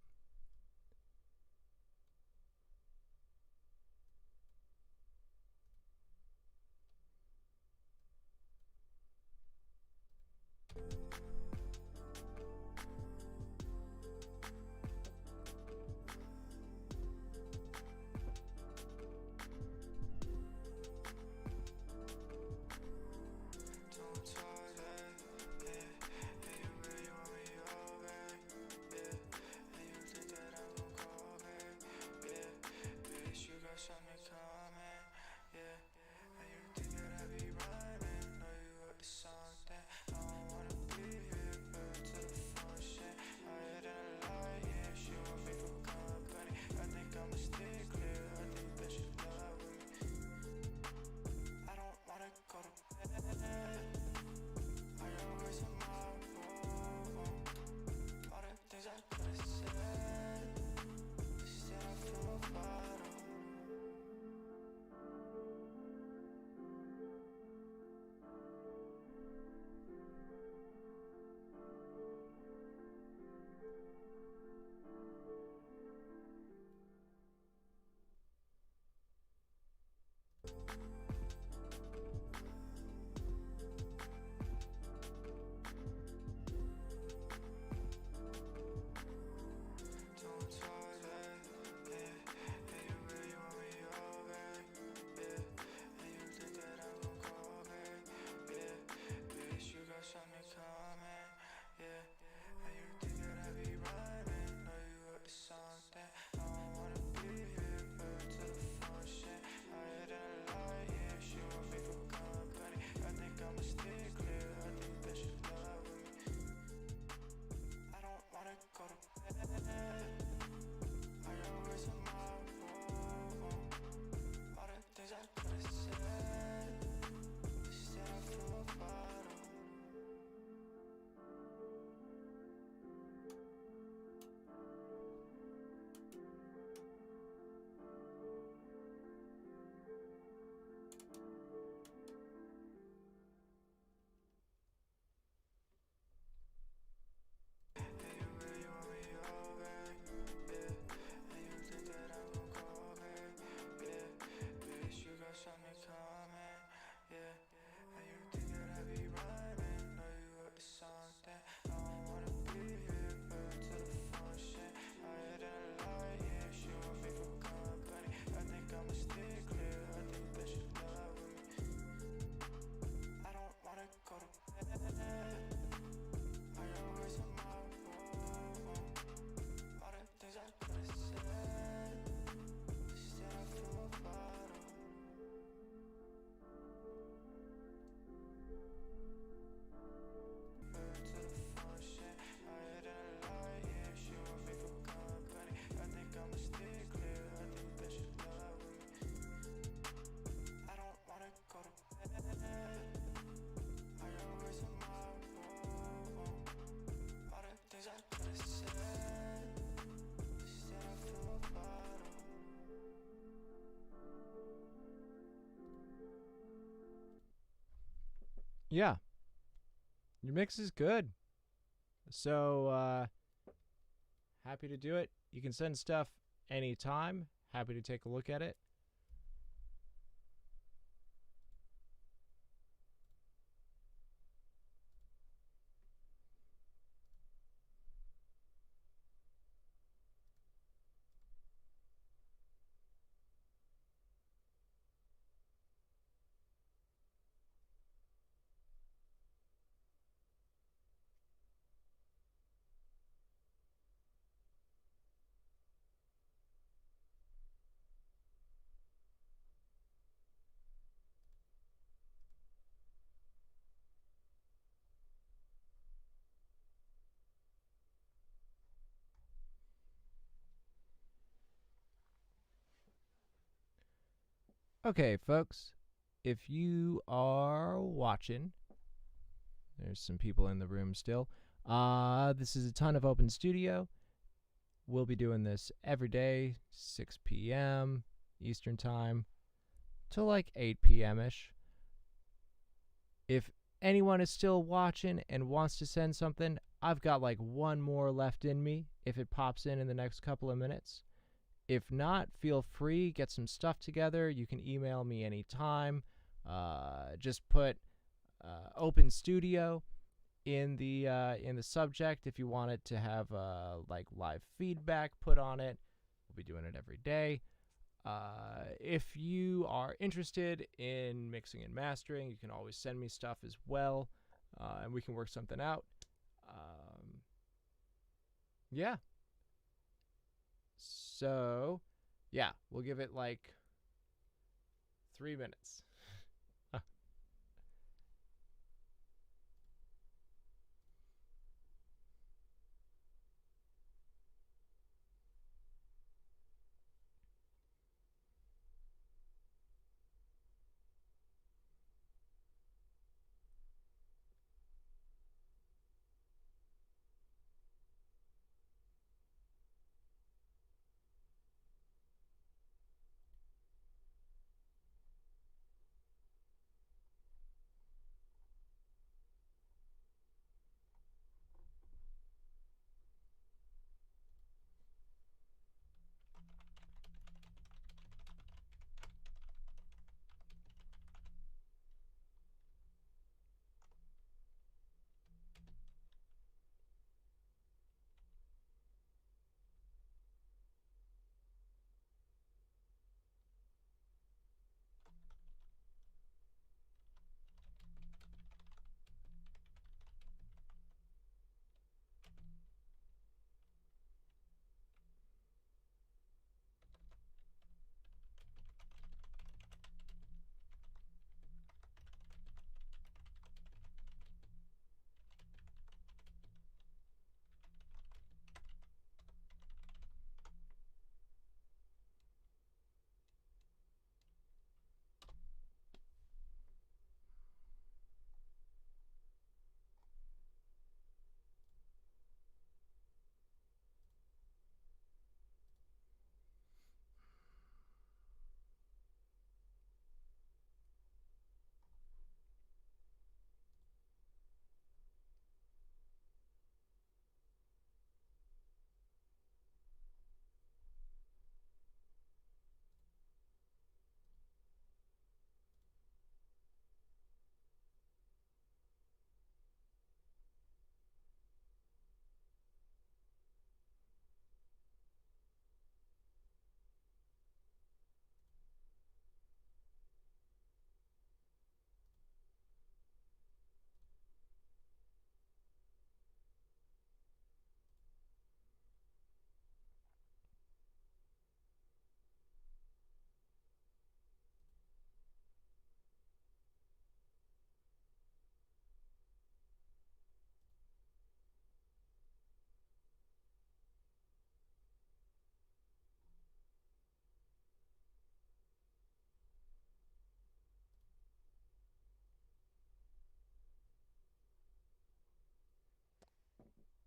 yeah, your mix is good. So happy to do it. You can send stuff anytime. Happy to take a look at it. Okay, folks, if you are watching, there's some people in the room still. This is a ton of Open Studio. We'll be doing this every day, 6 p.m. Eastern Time till like 8 p.m. ish. If anyone is still watching and wants to send something, I've got like one more left in me if it pops in the next couple of minutes. If not, feel free, get some stuff together. You can email me anytime. Just put Open Studio in the subject if you want it to have like live feedback put on it. We'll be doing it every day. If you are interested in mixing and mastering, you can always send me stuff as well, and we can work something out. Yeah. So, yeah, we'll give it like 3 minutes.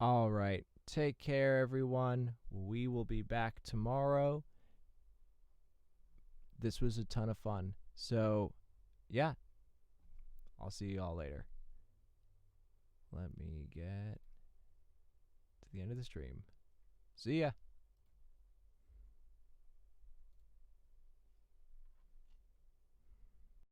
All right. Take care, everyone. We will be back tomorrow. This was a ton of fun. So, yeah, I'll see you all later. let me get to the end of the stream. See ya.